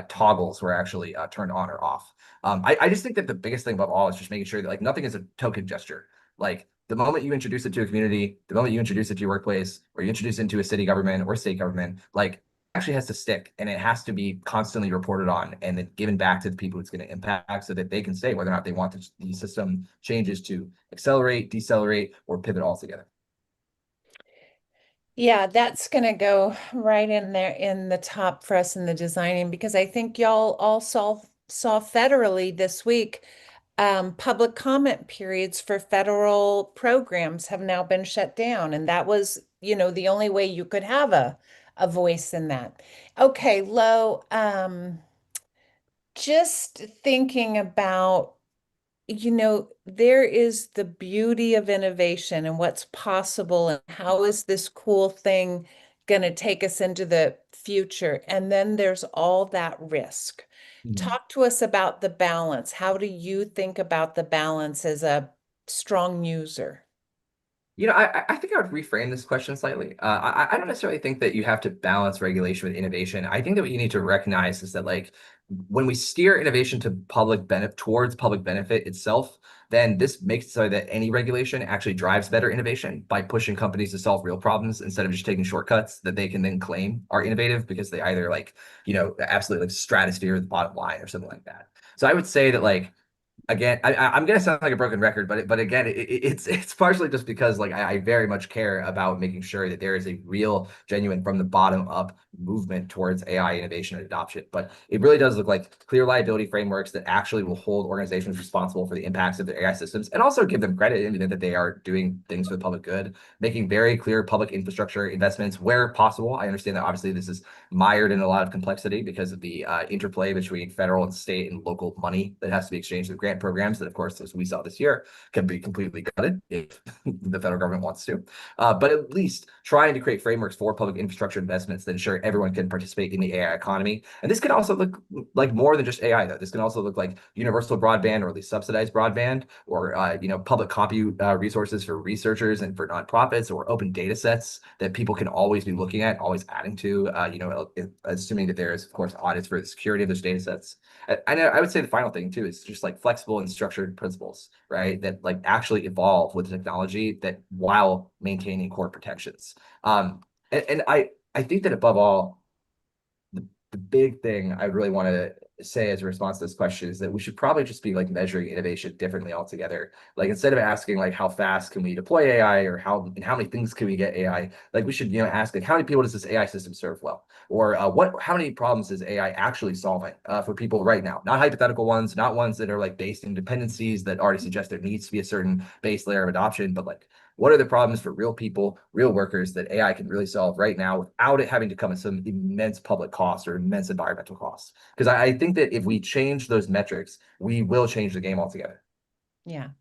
toggles were actually turned on or off. I just think that the biggest thing above all is just making sure that like nothing is a token gesture. Like the moment you introduce it to a community, the moment you introduce it to your workplace, or you introduce it into a city government or state government, like actually has to stick, and it has to be constantly reported on and then given back to the people it's going to impact, so that they can say whether or not they want the system changes to accelerate, decelerate, or pivot altogether. Yeah, that's going to go right in there in the top for us in the designing, because I think y'all all saw federally this week, public comment periods for federal programs have now been shut down. And that was, the only way you could have a voice in that. Okay, Lo, just thinking about, there is the beauty of innovation and what's possible, and how is this cool thing going to take us into the future? And then there's all that risk. Talk to us about the balance. How do you think about the balance as a strong user? I think I would reframe this question slightly. I don't necessarily think that you have to balance regulation with innovation. I think that what you need to recognize is that like when we steer innovation to public benefit towards public benefit itself, then this makes it so that any regulation actually drives better innovation by pushing companies to solve real problems instead of just taking shortcuts that they can then claim are innovative because they either absolutely like stratosphere the bottom line or something like that. So I would say that like again, I'm gonna sound like a broken record, but again, it's partially just because like I very much care about making sure that there is a real, genuine, from the bottom up movement towards AI innovation and adoption. But it really does look like clear liability frameworks that actually will hold organizations responsible for the impacts of their AI systems, and also give them credit in that they are doing things for the public good, making very clear public infrastructure investments where possible. I understand that obviously this is mired in a lot of complexity because of the interplay between federal and state and local money that has to be exchanged with grant programs that, of course, as we saw this year, can be completely gutted if the federal government wants to. But at least trying to create frameworks for public infrastructure investments that ensure everyone can participate in the AI economy. And this can also look like more than just AI, though. This can also look like universal broadband, or at least subsidized broadband, or public compute resources for researchers and for nonprofits, or open data sets that people can always be looking at, always adding to, assuming that there is, of course, audits for the security of those data sets. And I would say the final thing too is just like flexible and structured principles, right? That like actually evolve with the technology that while maintaining core protections. And I think that above all, the big thing I really want to say as a response to this question is that we should probably just be like measuring innovation differently altogether. Like instead of asking like how fast can we deploy AI, or how many things can we get AI, like we should ask like how many people does this AI system serve well, or how many problems is AI actually solving for people right now, not hypothetical ones, not ones that are like based in dependencies that already suggest there needs to be a certain base layer of adoption, but like what are the problems for real people, real workers that AI can really solve right now without it having to come at some immense public cost or immense environmental costs? Because I think that if we change those metrics, we will change the game altogether. Yeah.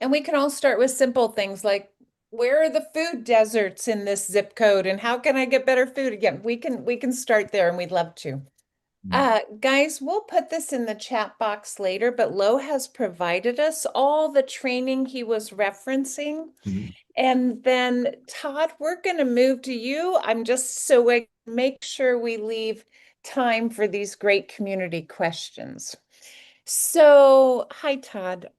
And we can all start with simple things like, where are the food deserts in this zip code, and how can I get better food? Again, we can start there, and we'd love to. Guys, we'll put this in the chat box later, but Lo has provided us all the training he was referencing. And then Todd, we're going to move to you. I'm just so we make sure we leave time for these great community questions. So, hi, Todd.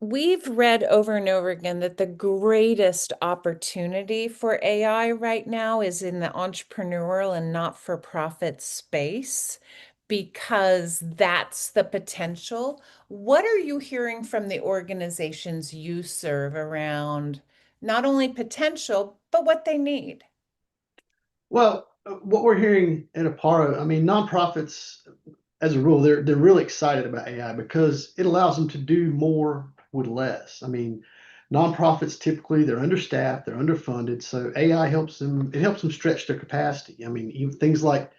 We've read over and over again that the greatest opportunity for AI right now is in the entrepreneurial and not-for-profit space because that's the potential. What are you hearing from the organizations you serve around not only potential, but what they need? Well, what we're hearing at Apparo, I mean, nonprofits, as a rule, they're really excited about AI because it allows them to do more with less. I mean, nonprofits typically they're understaffed, they're underfunded, so AI helps them. It helps them stretch their capacity. I mean, even things like,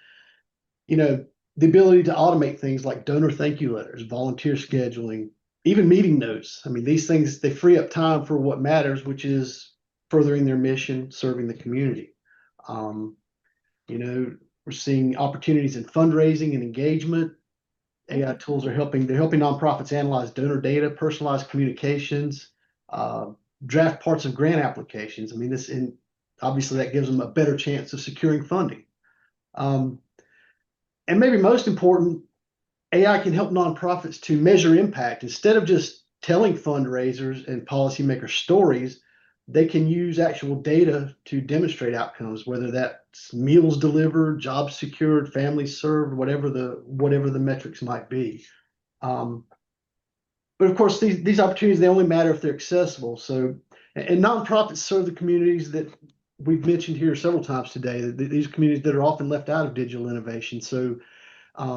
you know, the ability to automate things like donor thank you letters, volunteer scheduling, even meeting notes. I mean, these things they free up time for what matters, which is furthering their mission, serving the community. Um, you know, we're seeing opportunities in fundraising and engagement. AI tools are they're helping nonprofits analyze donor data, personalized communications, uh, draft parts of grant applications. I mean, obviously that gives them a better chance of securing funding. Um, and maybe most important, AI can help nonprofits to measure impact. Instead of just telling fundraisers and policymakers stories, they can use actual data to demonstrate outcomes, whether that's meals delivered, jobs secured, families served, whatever the metrics might be. Um, but of course, these opportunities they only matter if they're accessible. So, and nonprofits serve the communities that we've mentioned here several times today. These communities that are often left out of digital innovation. So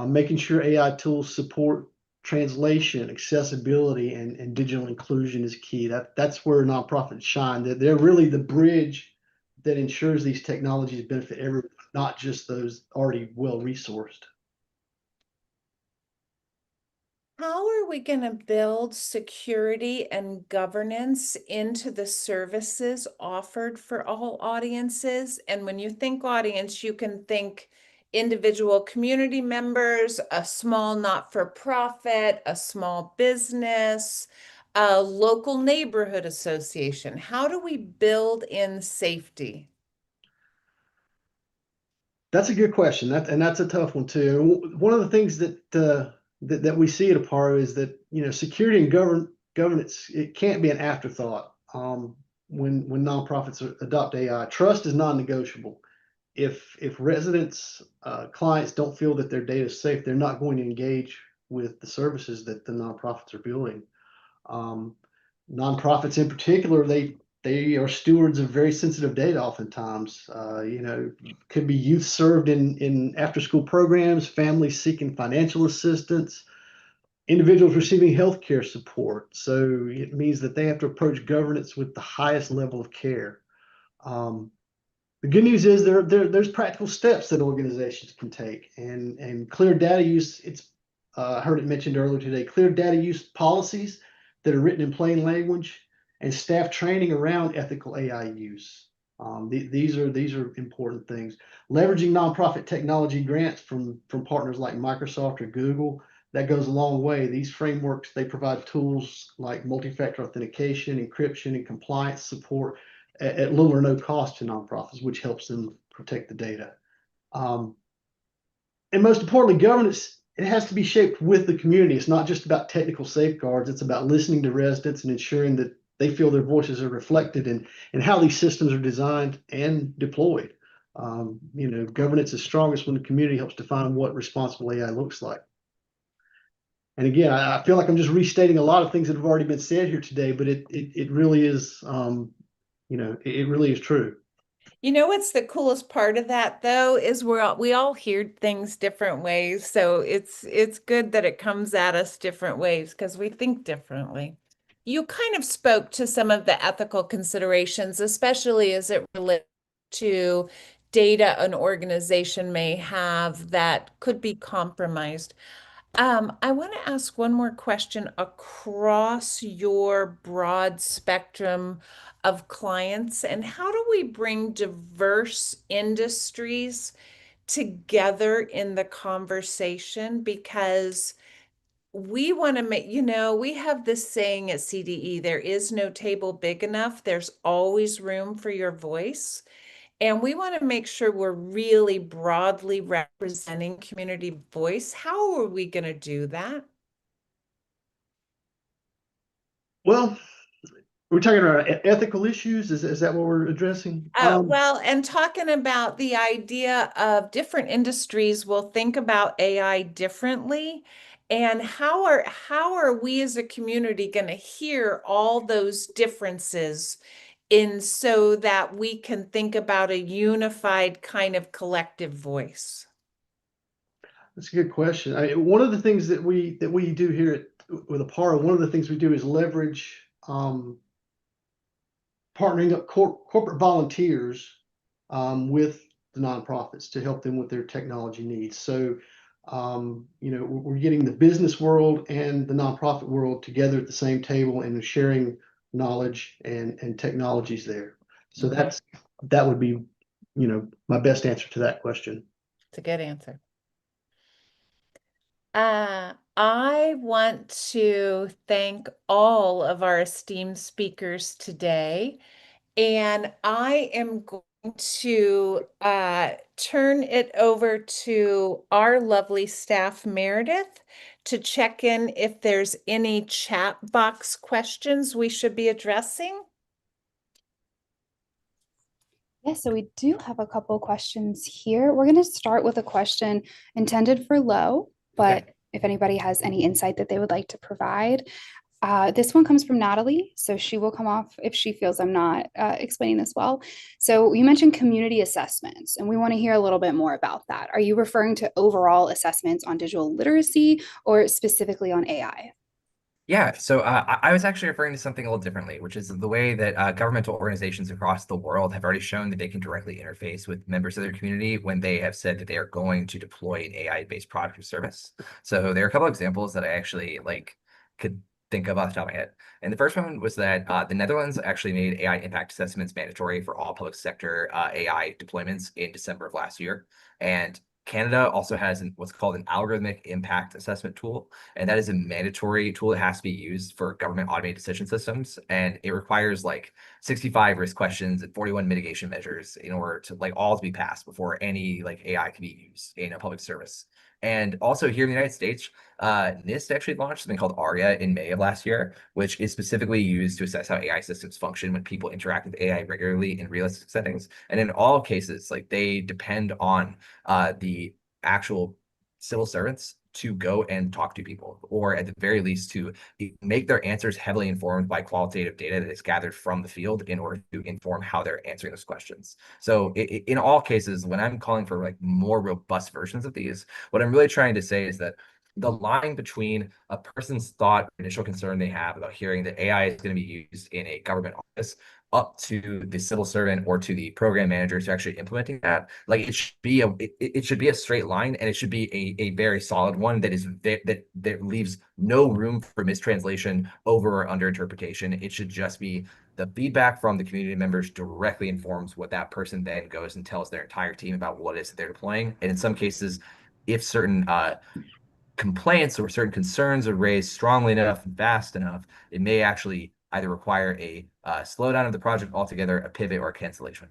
making sure AI tools support translation, accessibility, and digital inclusion is key. That's where nonprofits shine. They're really the bridge that ensures these technologies benefit everyone, not just those already well resourced. How are we going to build security and governance into the services offered for all audiences? And when you think audience, you can think individual community members, a small not-for-profit, a small business, a local neighborhood association. How do we build in safety? That's a good question. That's a tough one too. And one of the things that we see at Apparo is that security and governance it can't be an afterthought. When nonprofits adopt AI, trust is non-negotiable. If residents clients don't feel that their data is safe, they're not going to engage with the services that the nonprofits are building. Um, Nonprofits in particular, they are stewards of very sensitive data oftentimes. Could be youth served in after school programs, families seeking financial assistance, individuals receiving healthcare support. So it means that they have to approach governance with the highest level of care. The good news is there's practical steps that organizations can take and clear data use. I heard it mentioned earlier today, clear data use policies that are written in plain language and staff training around ethical AI use. These are important things. Leveraging nonprofit technology grants from partners like Microsoft or Google, that goes a long way. These frameworks, they provide tools like multi-factor authentication, encryption, and compliance support at little or no cost to nonprofits, which helps them protect the data. And most importantly, governance, it has to be shaped with the community. It's not just about technical safeguards. It's about listening to residents and ensuring that they feel their voices are reflected in how these systems are designed and deployed. Governance is strongest when the community helps define what responsible AI looks like. And again, I feel like I'm just restating a lot of things that have already been said here today, but it really is, it really is true. You know what's the coolest part of that though is we all hear things different ways. So it's good that it comes at us different ways because we think differently. You kind of spoke to some of the ethical considerations, especially as it relates to data an organization may have that could be compromised. I want to ask one more question across your broad spectrum of clients, and how do we bring diverse industries together in the conversation? Because we want to make, we have this saying at CDE, there is no table big enough. There's always room for your voice. And we want to make sure we're really broadly representing community voice. How are we going to do that? Well, we're talking about ethical issues. Is that what we're addressing? Well, and talking about the idea of different industries will think about AI differently, and how are we as a community going to hear all those differences in so that we can think about a unified kind of collective voice? That's a good question. One of the things that we do here with Apparo, one of the things we do is leverage partnering up corporate volunteers with the nonprofits to help them with their technology needs. So, we're getting the business world and the nonprofit world together at the same table and sharing knowledge and technologies there. So that would be, my best answer to that question. It's a good answer. I want to thank all of our esteemed speakers today, and I am going to turn it over to our lovely staff, Meredith, to check in if there's any chat box questions we should be addressing. Yeah, so we do have a couple questions here. We're going to start with a question intended for Lo, but if anybody has any insight that they would like to provide. This one comes from Natalie, so she will come off if she feels I'm not explaining this well. So you mentioned community assessments, and we want to hear a little bit more about that. Are you referring to overall assessments on digital literacy or specifically on AI? Yeah, so I was actually referring to something a little differently, which is the way that governmental organizations across the world have already shown that they can directly interface with members of their community when they have said that they are going to deploy an AI-based product or service. So there are a couple of examples that I actually could think of off the top of my head. And the first one was that the Netherlands actually made AI impact assessments mandatory for all public sector AI deployments in December of last year. And Canada also has what's called an algorithmic impact assessment tool, and that is a mandatory tool that has to be used for government automated decision systems, and it requires 65 risk questions and 41 mitigation measures in order to all to be passed before any AI can be used in a public service. And also here in the United States, NIST actually launched something called ARIA in May of last year, which is specifically used to assess how AI systems function when people interact with AI regularly in realistic settings. And in all cases, they depend on the actual civil servants to go and talk to people, or at the very least to make their answers heavily informed by qualitative data that is gathered from the field in order to inform how they're answering those questions. So in all cases, when I'm calling for more robust versions of these, what I'm really trying to say is that the line between a person's thought, initial concern they have about hearing that AI is going to be used in a government office up to the civil servant or to the program manager to actually implementing that, it should be a straight line, and it should be a very solid one that leaves no room for mistranslation, over or under interpretation. It should just be the feedback from the community members directly informs what that person then goes and tells their entire team about what it is that they're deploying. And in some cases, if certain complaints or certain concerns are raised strongly enough and fast enough, it may actually either require a slowdown of the project altogether, a pivot, or a cancellation.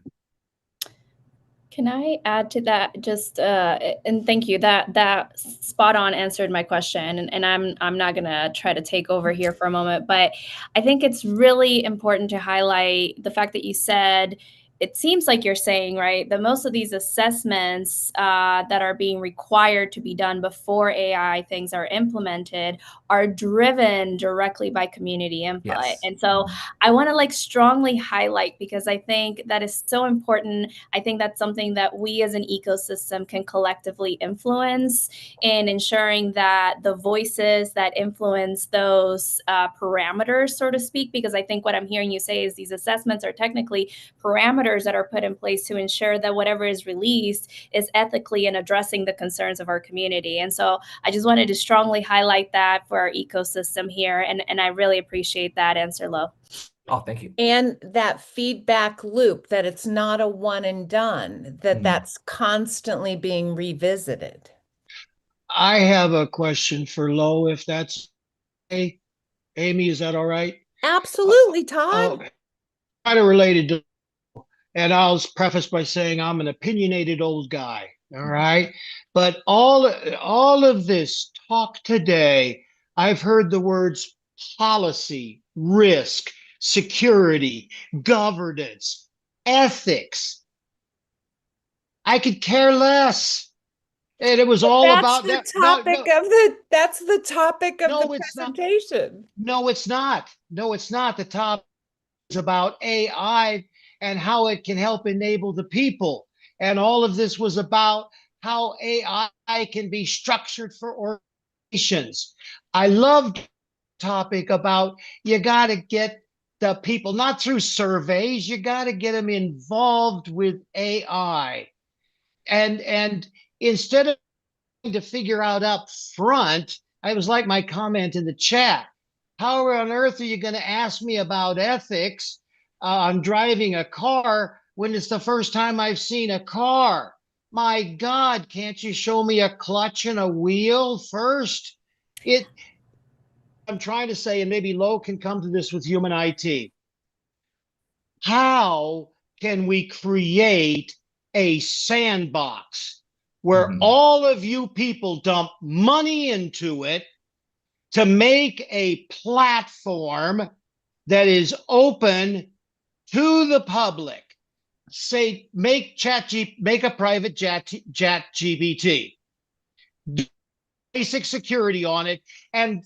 Can I add to that? Just and thank you. That spot on answered my question, and I'm not gonna try to take over here for a moment, but I think it's really important to highlight the fact that you said, it seems like you're saying, right, that most of these assessments that are being required to be done before AI things are implemented are driven directly by community input. Yes. And so I want to strongly highlight, because I think that is so important. I think that's something that we as an ecosystem can collectively influence in ensuring that the voices that influence those parameters, so to speak, because I think what I'm hearing you say is these assessments are technically parameters that are put in place to ensure that whatever is released is ethically and addressing the concerns of our community. And so I just wanted to strongly highlight that for our ecosystem here. And I really appreciate that answer, Lo. Oh, thank you. And that feedback loop, that it's not a one and done, that's constantly being revisited. I have a question for Lo, if that's okay. Amy, is that all right? Absolutely, Todd. Kind of related to, and I'll preface by saying I'm an opinionated old guy, all right? But all of this talk today, I've heard the words policy risk, security, governance, ethics. I could care less. And it was all That's about the that. No, topic no, of the that's the topic of the no, it's not. presentation. No, it's not. No, it's not. The topic is about AI and how it can help enable the people. And all of this was about how AI can be structured for organizations. I loved the topic about you got to get the people, not through surveys, you got to get them involved with AI. And instead of to figure out up front, I was like my comment in the chat. How on earth are you going to ask me about ethics on driving a car when it's the first time I've seen a car? My God, can't you show me a clutch and a wheel first? I'm trying to say, and maybe Lo can come to this with human IT. How can we create a sandbox where all of you people dump money into it to make a platform that is open to the public? Say, make a private chat GPT, basic security on it, and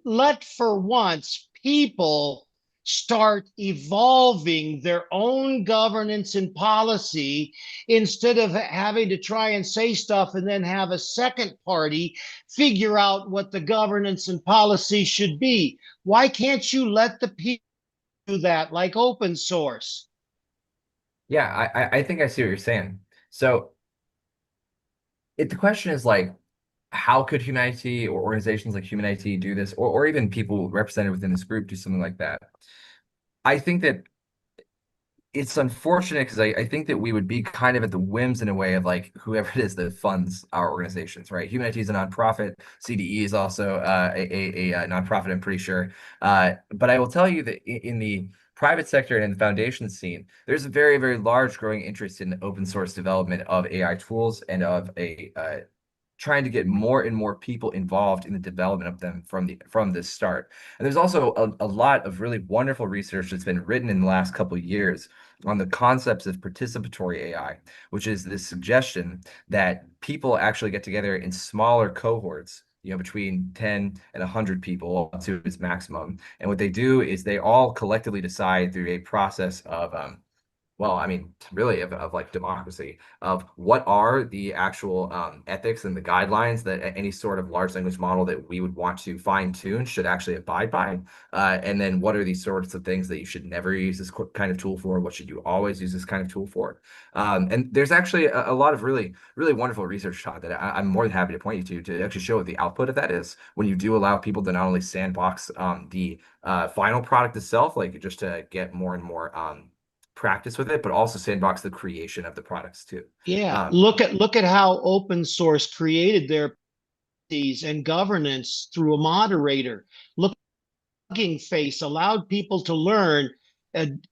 let for once people start evolving their own governance and policy instead of having to try and say stuff and then have a second party figure out what the governance and policy should be. Why can't you let the people do that, like open source? Yeah, I think I see what you're saying. So the question is like, how could humanity or organizations like humanity do this, or even people represented within this group do something like that? I think that it's unfortunate because I think that we would be kind of at the whims in a way of like whoever it is that funds our organizations, right? Humanity is a nonprofit. CDE is also a nonprofit, I'm pretty sure. But I will tell you that in the private sector and in the foundation scene, there's a very, very large growing interest in open source development of AI tools and of trying to get more and more people involved in the development of them from the start. And there's also a lot of really wonderful research that's been written in the last couple of years on the concepts of participatory AI, which is this suggestion that people actually get together in smaller cohorts, between 10 and 100 people up to its maximum. And what they do is they all collectively decide through a process of well, I mean, really of like democracy, of what are the actual ethics and the guidelines that any sort of large language model that we would want to fine tune should actually abide by. And then what are these sorts of things that you should never use this kind of tool for? What should you always use this kind of tool for? And there's actually a lot of really, really wonderful research, Todd, that I'm more than happy to point you to actually show what the output of that is when you do allow people to not only sandbox the final product itself, like just to get more and more practice with it, but also sandbox the creation of the products too. Yeah, look at how open source created their and governance through a moderator. Look, Hugging Face allowed people to learn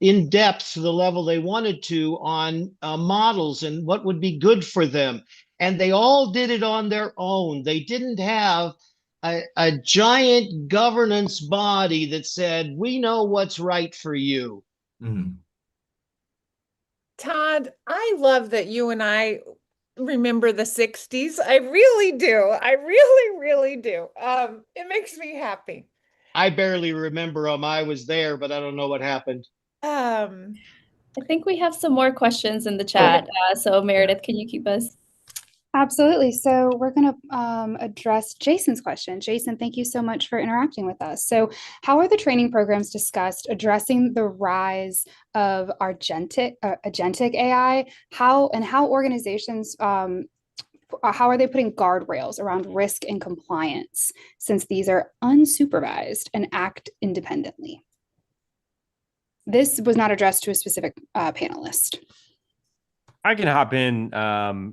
in depth to the level they wanted to on models and what would be good for them. And they all did it on their own. They didn't have a giant governance body that said, we know what's right for you. Mm-hmm. Todd, I love that you and I remember the 60s. I really do. I really, really do. It makes me happy. I barely remember them. I was there, but I don't know what happened. I think we have some more questions in the chat. So Meredith, can you keep us? Absolutely. So we're going to address Jason's question. Jason, thank you so much for interacting with us. So how are the training programs discussed addressing the rise of agentic AI? How organizations, how are they putting guardrails around risk and compliance since these are unsupervised and act independently? This was not addressed to a specific panelist. I can hop in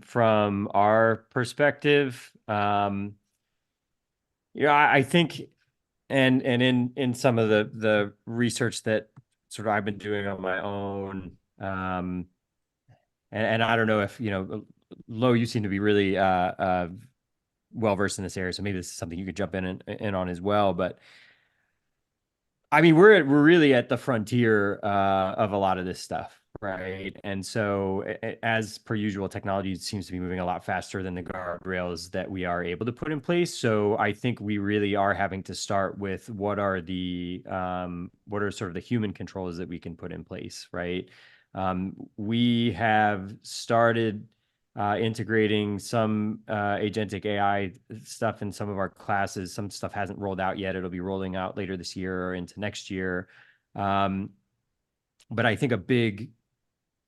from our perspective. I think, and in some of the research that sort of I've been doing on my own, and I don't know if Lo, you seem to be really well versed in this area, so maybe this is something you could jump in on as well. But I mean, we're really at the frontier of a lot of this stuff, right? And so, as per usual, technology seems to be moving a lot faster than the guardrails that we are able to put in place. So, I think we really are having to start with what are sort of the human controls that we can put in place, right? We have started integrating some agentic AI stuff in some of our classes. Some stuff hasn't rolled out yet. It'll be rolling out later this year or into next year. But I think a big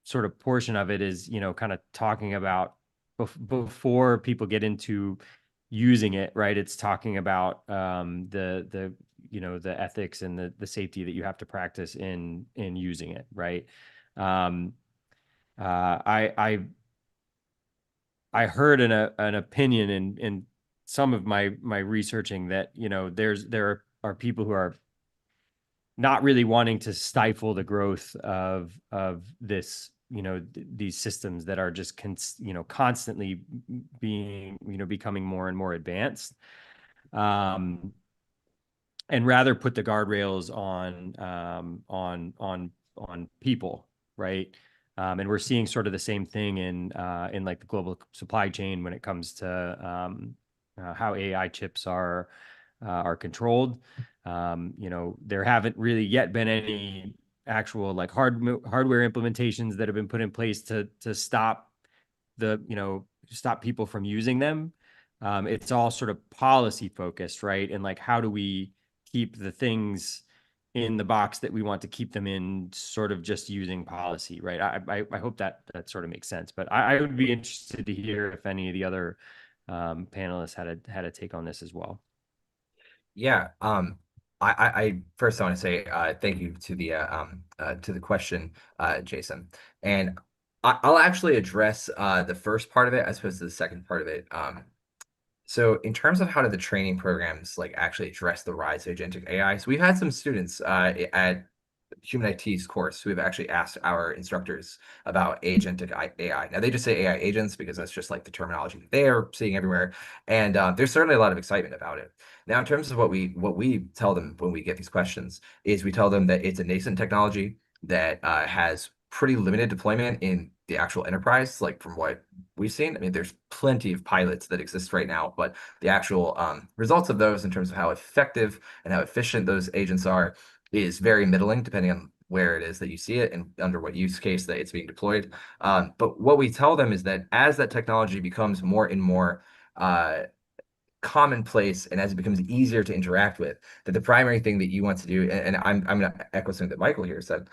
sort of portion of it is, kind of talking about before people get into using it, right? It's talking about the ethics and the safety that you have to practice in using it, right? I heard an opinion in some of my researching that there are people who are not really wanting to stifle the growth of this, these systems that are just constantly being, becoming more and more advanced, and rather put the guardrails on people, right? And we're seeing sort of the same thing in like the global supply chain when it comes to how AI chips are controlled. There haven't really yet been any actual like hardware implementations that have been put in place to stop stop people from using them. It's all sort of policy focused, right? And like, how do we keep the things in the box that we want to keep them in, sort of just using policy, right? I hope that sort of makes sense. But I would be interested to hear if any of the other panelists had a take on this as well. Yeah. I first I want to say thank you to the question, Jason. And I'll actually address the first part of it as opposed to the second part of it. So in terms of how do the training programs like actually address the rise of agentic AI, so we've had some students at Human IT's course who have actually asked our instructors about agentic AI. Now they just say AI agents because that's just like the terminology that they are seeing everywhere, and there's certainly a lot of excitement about it. Now, in terms of what we tell them when we get these questions is we tell them that it's a nascent technology that has pretty limited deployment in the actual enterprise, like from what we've seen. I mean, there's plenty of pilots that exist right now, but the actual results of those in terms of how effective and how efficient those agents are is very middling, depending on where it is that you see it and under what use case that it's being deployed. But what we tell them is that as that technology becomes more and more commonplace and as it becomes easier to interact with, that the primary thing that you want to do, and I'm going to echo something that Michael here said,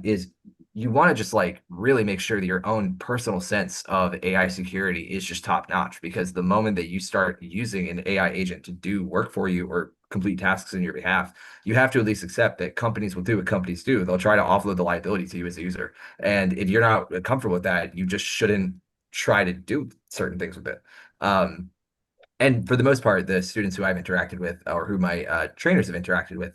is you want to just like really make sure that your own personal sense of AI security is just top notch, because the moment that you start using an AI agent to do work for you or complete tasks on your behalf, you have to at least accept that companies will do what companies do. They'll try to offload the liability to you as a user. And if you're not comfortable with that, you just shouldn't try to do certain things with it. And for the most part, the students who I've interacted with or who my trainers have interacted with,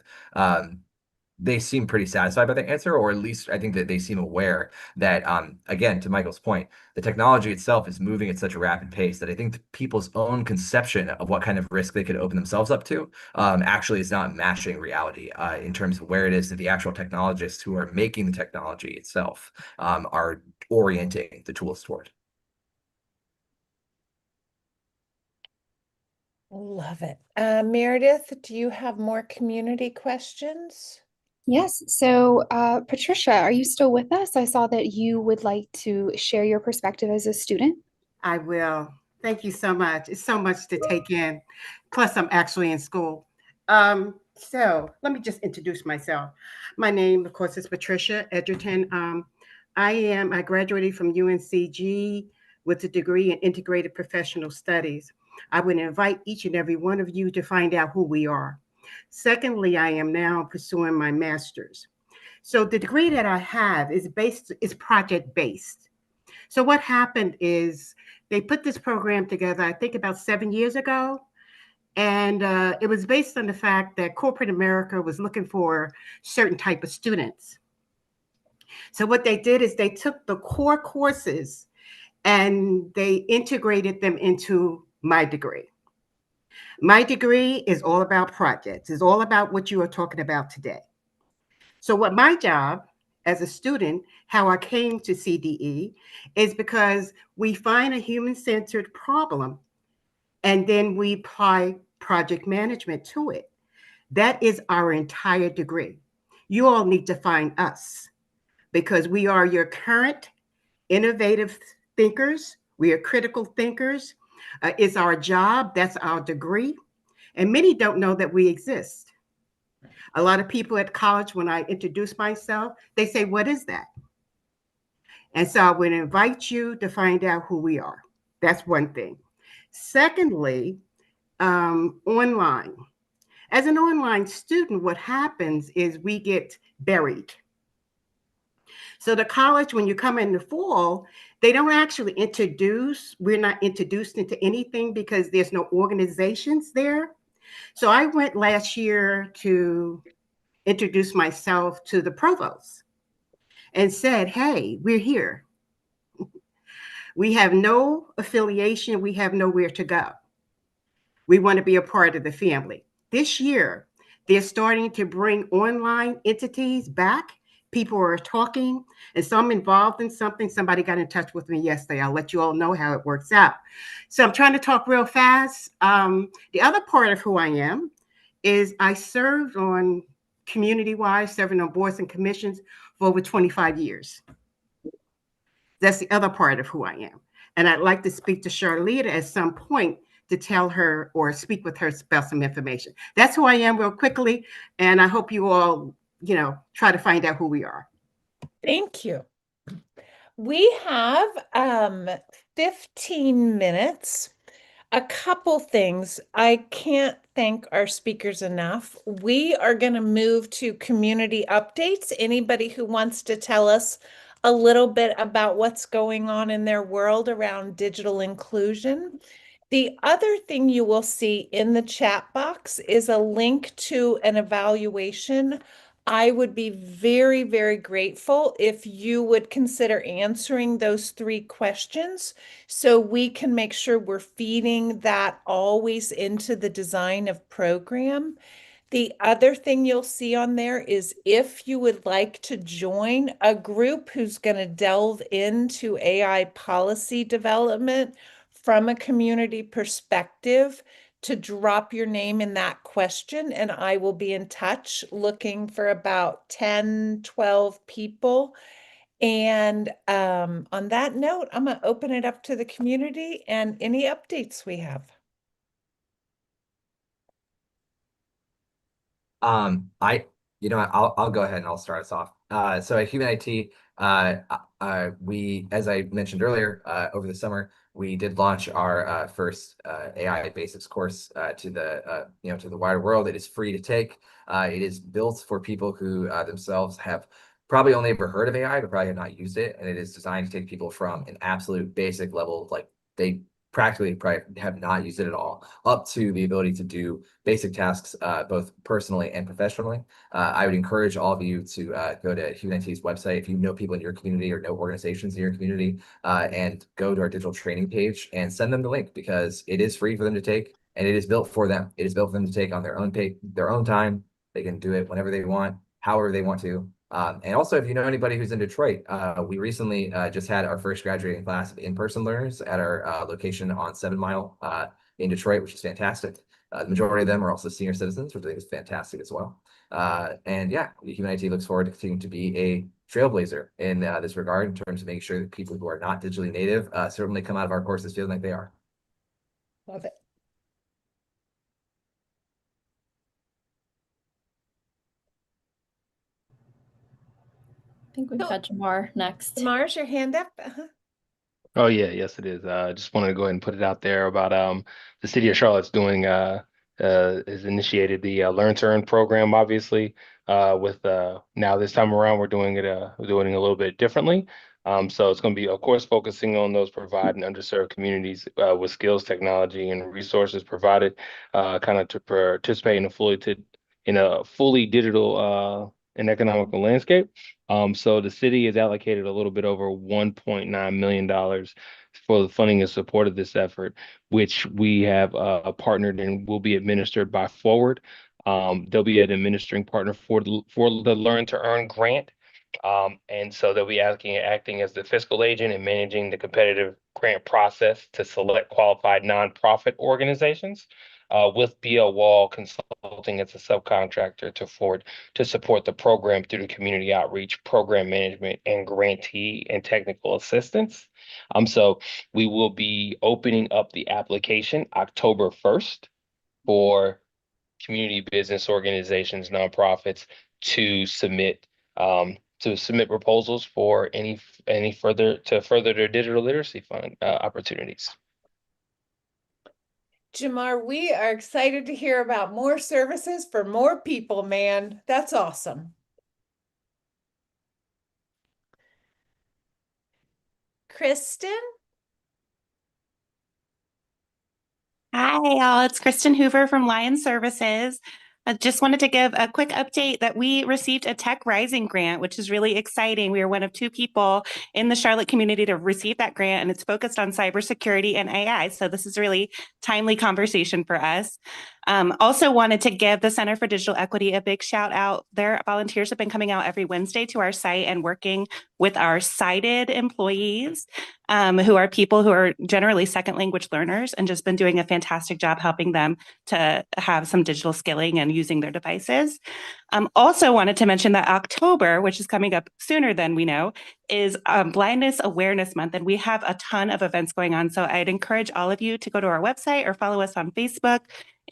they seem pretty satisfied by the answer, or at least I think that they seem aware that, again, to Michael's point, the technology itself is moving at such a rapid pace that I think people's own conception of what kind of risk they could open themselves up to actually is not matching reality in terms of where it is that the actual technologists who are making the technology itself are orienting the tools toward. Love it. Meredith, do you have more community questions? Yes. So, Patricia, are you still with us? I saw that you would like to share your perspective as a student. I will. Thank you so much. It's so much to take in. Plus, I'm actually in school. So let me just introduce myself. My name, of course, is Patricia Edgerton. I graduated from UNCG with a degree in integrated professional studies. I would invite each and every one of you to find out who we are. Secondly, I am now pursuing my master's. So the degree that I have is project based. So what happened is they put this program together, I think about 7 years ago. And it was based on the fact that corporate America was looking for certain type of students. So what they did is they took the core courses and they integrated them into my degree. My degree is all about projects. It's all about what you are talking about today. So what my job as a student, how I came to CDE, is because we find a human-centered problem and then we apply project management to it. That is our entire degree. You all need to find us because we are your current innovative thinkers. We are critical thinkers. It's our job. That's our degree. And many don't know that we exist. A lot of people at college, when I introduce myself, they say, "What is that?" And so I would invite you to find out who we are. That's one thing. Secondly, online. As an online student, what happens is we get buried. So the college, when you come in the fall, they don't actually introduce, we're not introduced into anything because there's no organizations there. So I went last year to introduce myself to the provost and said, "Hey, we're here. We have no affiliation. We have nowhere to go. We want to be a part of the family." This year, they're starting to bring online entities back. People are talking, and so I'm involved in something. Somebody got in touch with me yesterday. I'll let you all know how it works out. So I'm trying to talk real fast. The other part of who I am is I served on community-wise, serving on boards and commissions for over 25 years. That's the other part of who I am. And I'd like to speak to Charlitta at some point to tell her or speak with her about some information. That's who I am real quickly. And I hope you all, try to find out who we are. Thank you. We have 15 minutes. A couple things. I can't thank our speakers enough. We are going to move to community updates. Anybody who wants to tell us a little bit about what's going on in their world around digital inclusion. The other thing you will see in the chat box is a link to an evaluation. I would be very, very grateful if you would consider answering those 3 questions so we can make sure we're feeding that always into the design of program. The other thing you'll see on there is if you would like to join a group who's going to delve into AI policy development from a community perspective, to drop your name in that question, and I will be in touch looking for about 10, 12 people. And on that note, I'm going to open it up to the community and any updates we have. I'll go ahead and I'll start us off. So at Human IT, we, as I mentioned earlier, over the summer, we did launch our first AI basics course to the wider world. It is free to take. It is built for people who themselves have probably only ever heard of AI, but probably have not used it. And it is designed to take people from an absolute basic level, like they practically probably have not used it at all, up to the ability to do basic tasks, both personally and professionally. I would encourage all of you to go to Human IT's website if you know people in your community or know organizations in your community, and go to our digital training page and send them the link because it is free for them to take and it is built for them. It is built for them to take on their own time. They can do it whenever they want, however they want to. And also, if you know anybody who's in Detroit, we recently just had our first graduating class of in-person learners at our location on 7 Mile in Detroit, which is fantastic. The majority of them are also senior citizens, which I think is fantastic as well. And yeah, Human IT looks forward to continuing to be a trailblazer in this regard in terms of making sure that people who are not digitally native certainly come out of our courses feeling like they are. Love it. I think we've got Jamar next. Jamar's your hand up? Oh yeah, yes it is. Just wanted to go ahead and put it out there about the city of Charlotte's doing has initiated the Learn to Earn program, obviously. With now this time around we're doing it a little bit differently. So it's going to be, of course, focusing on those providing underserved communities with skills, technology, and resources provided, kind of to participate in a fully digital and economical landscape. So the city has allocated a little bit over $1.9 million for the funding and support of this effort, which we have partnered and will be administered by Forward. They'll be an administering partner for the Learn to Earn grant. And so they'll be acting as the fiscal agent and managing the competitive grant process to select qualified nonprofit organizations, with BL Wall Consulting as a subcontractor to Ford to support the program through the community outreach, program management, and grantee and technical assistance. So we will be opening up the application October 1st for community business organizations, nonprofits to submit proposals for any further their digital literacy fund opportunities. Jamar, we are excited to hear about more services for more people, man. That's awesome. Kristen? Hi, y'all. It's Kristen Hoover from Lion Services. I just wanted to give a quick update that we received a Tech Rising grant, which is really exciting. We are one of 2 people in the Charlotte community to receive that grant, and it's focused on cybersecurity and AI. So this is a really timely conversation for us. Also wanted to give the Center for Digital Equity a big shout out. Their volunteers have been coming out every Wednesday to our site and working with our sighted employees, who are people who are generally second language learners, and just been doing a fantastic job helping them to have some digital skilling and using their devices. Also wanted to mention that October, which is coming up sooner than we know, is Blindness Awareness Month, and we have a ton of events going on. So I'd encourage all of you to go to our website or follow us on Facebook,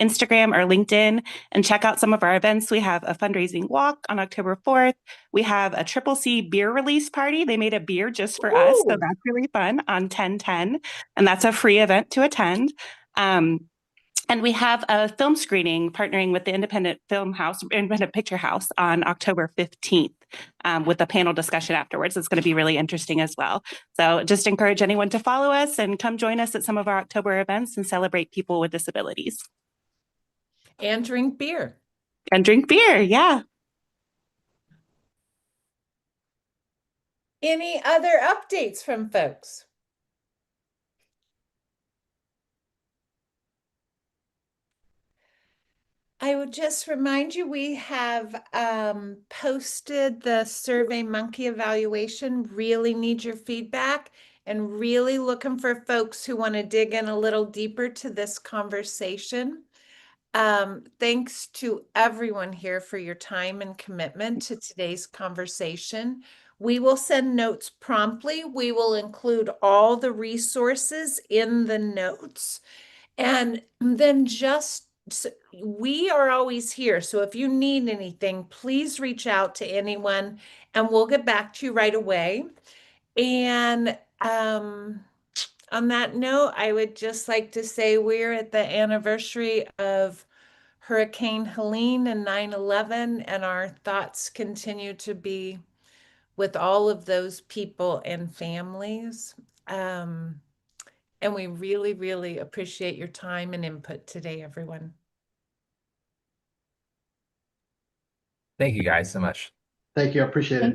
Instagram, or LinkedIn and check out some of our events. We have a fundraising walk on October 4th. We have a C beer release party. They made a beer just for us, so that's really fun on 10/10, and that's a free event to attend. And we have a film screening partnering with the Independent Picture House on October 15th, with a panel discussion afterwards. It's going to be really interesting as well. So just encourage anyone to follow us and come join us at some of our October events and celebrate people with disabilities. And drink beer. And drink beer, yeah. Any other updates from folks? I would just remind you, we have posted the Survey Monkey evaluation. Really need your feedback and really looking for folks who want to dig in a little deeper to this conversation. Thanks to everyone here for your time and commitment to today's conversation. We will send notes promptly. We will include all the resources in the notes. And then we are always here. So if you need anything, please reach out to anyone and we'll get back to you right away. And on that note, I would just like to say we're at the anniversary of Hurricane Helene and 9/11, and our thoughts continue to be with all of those people and families. And we really, really appreciate your time and input today, everyone. Thank you guys so much. Thank you. I appreciate it.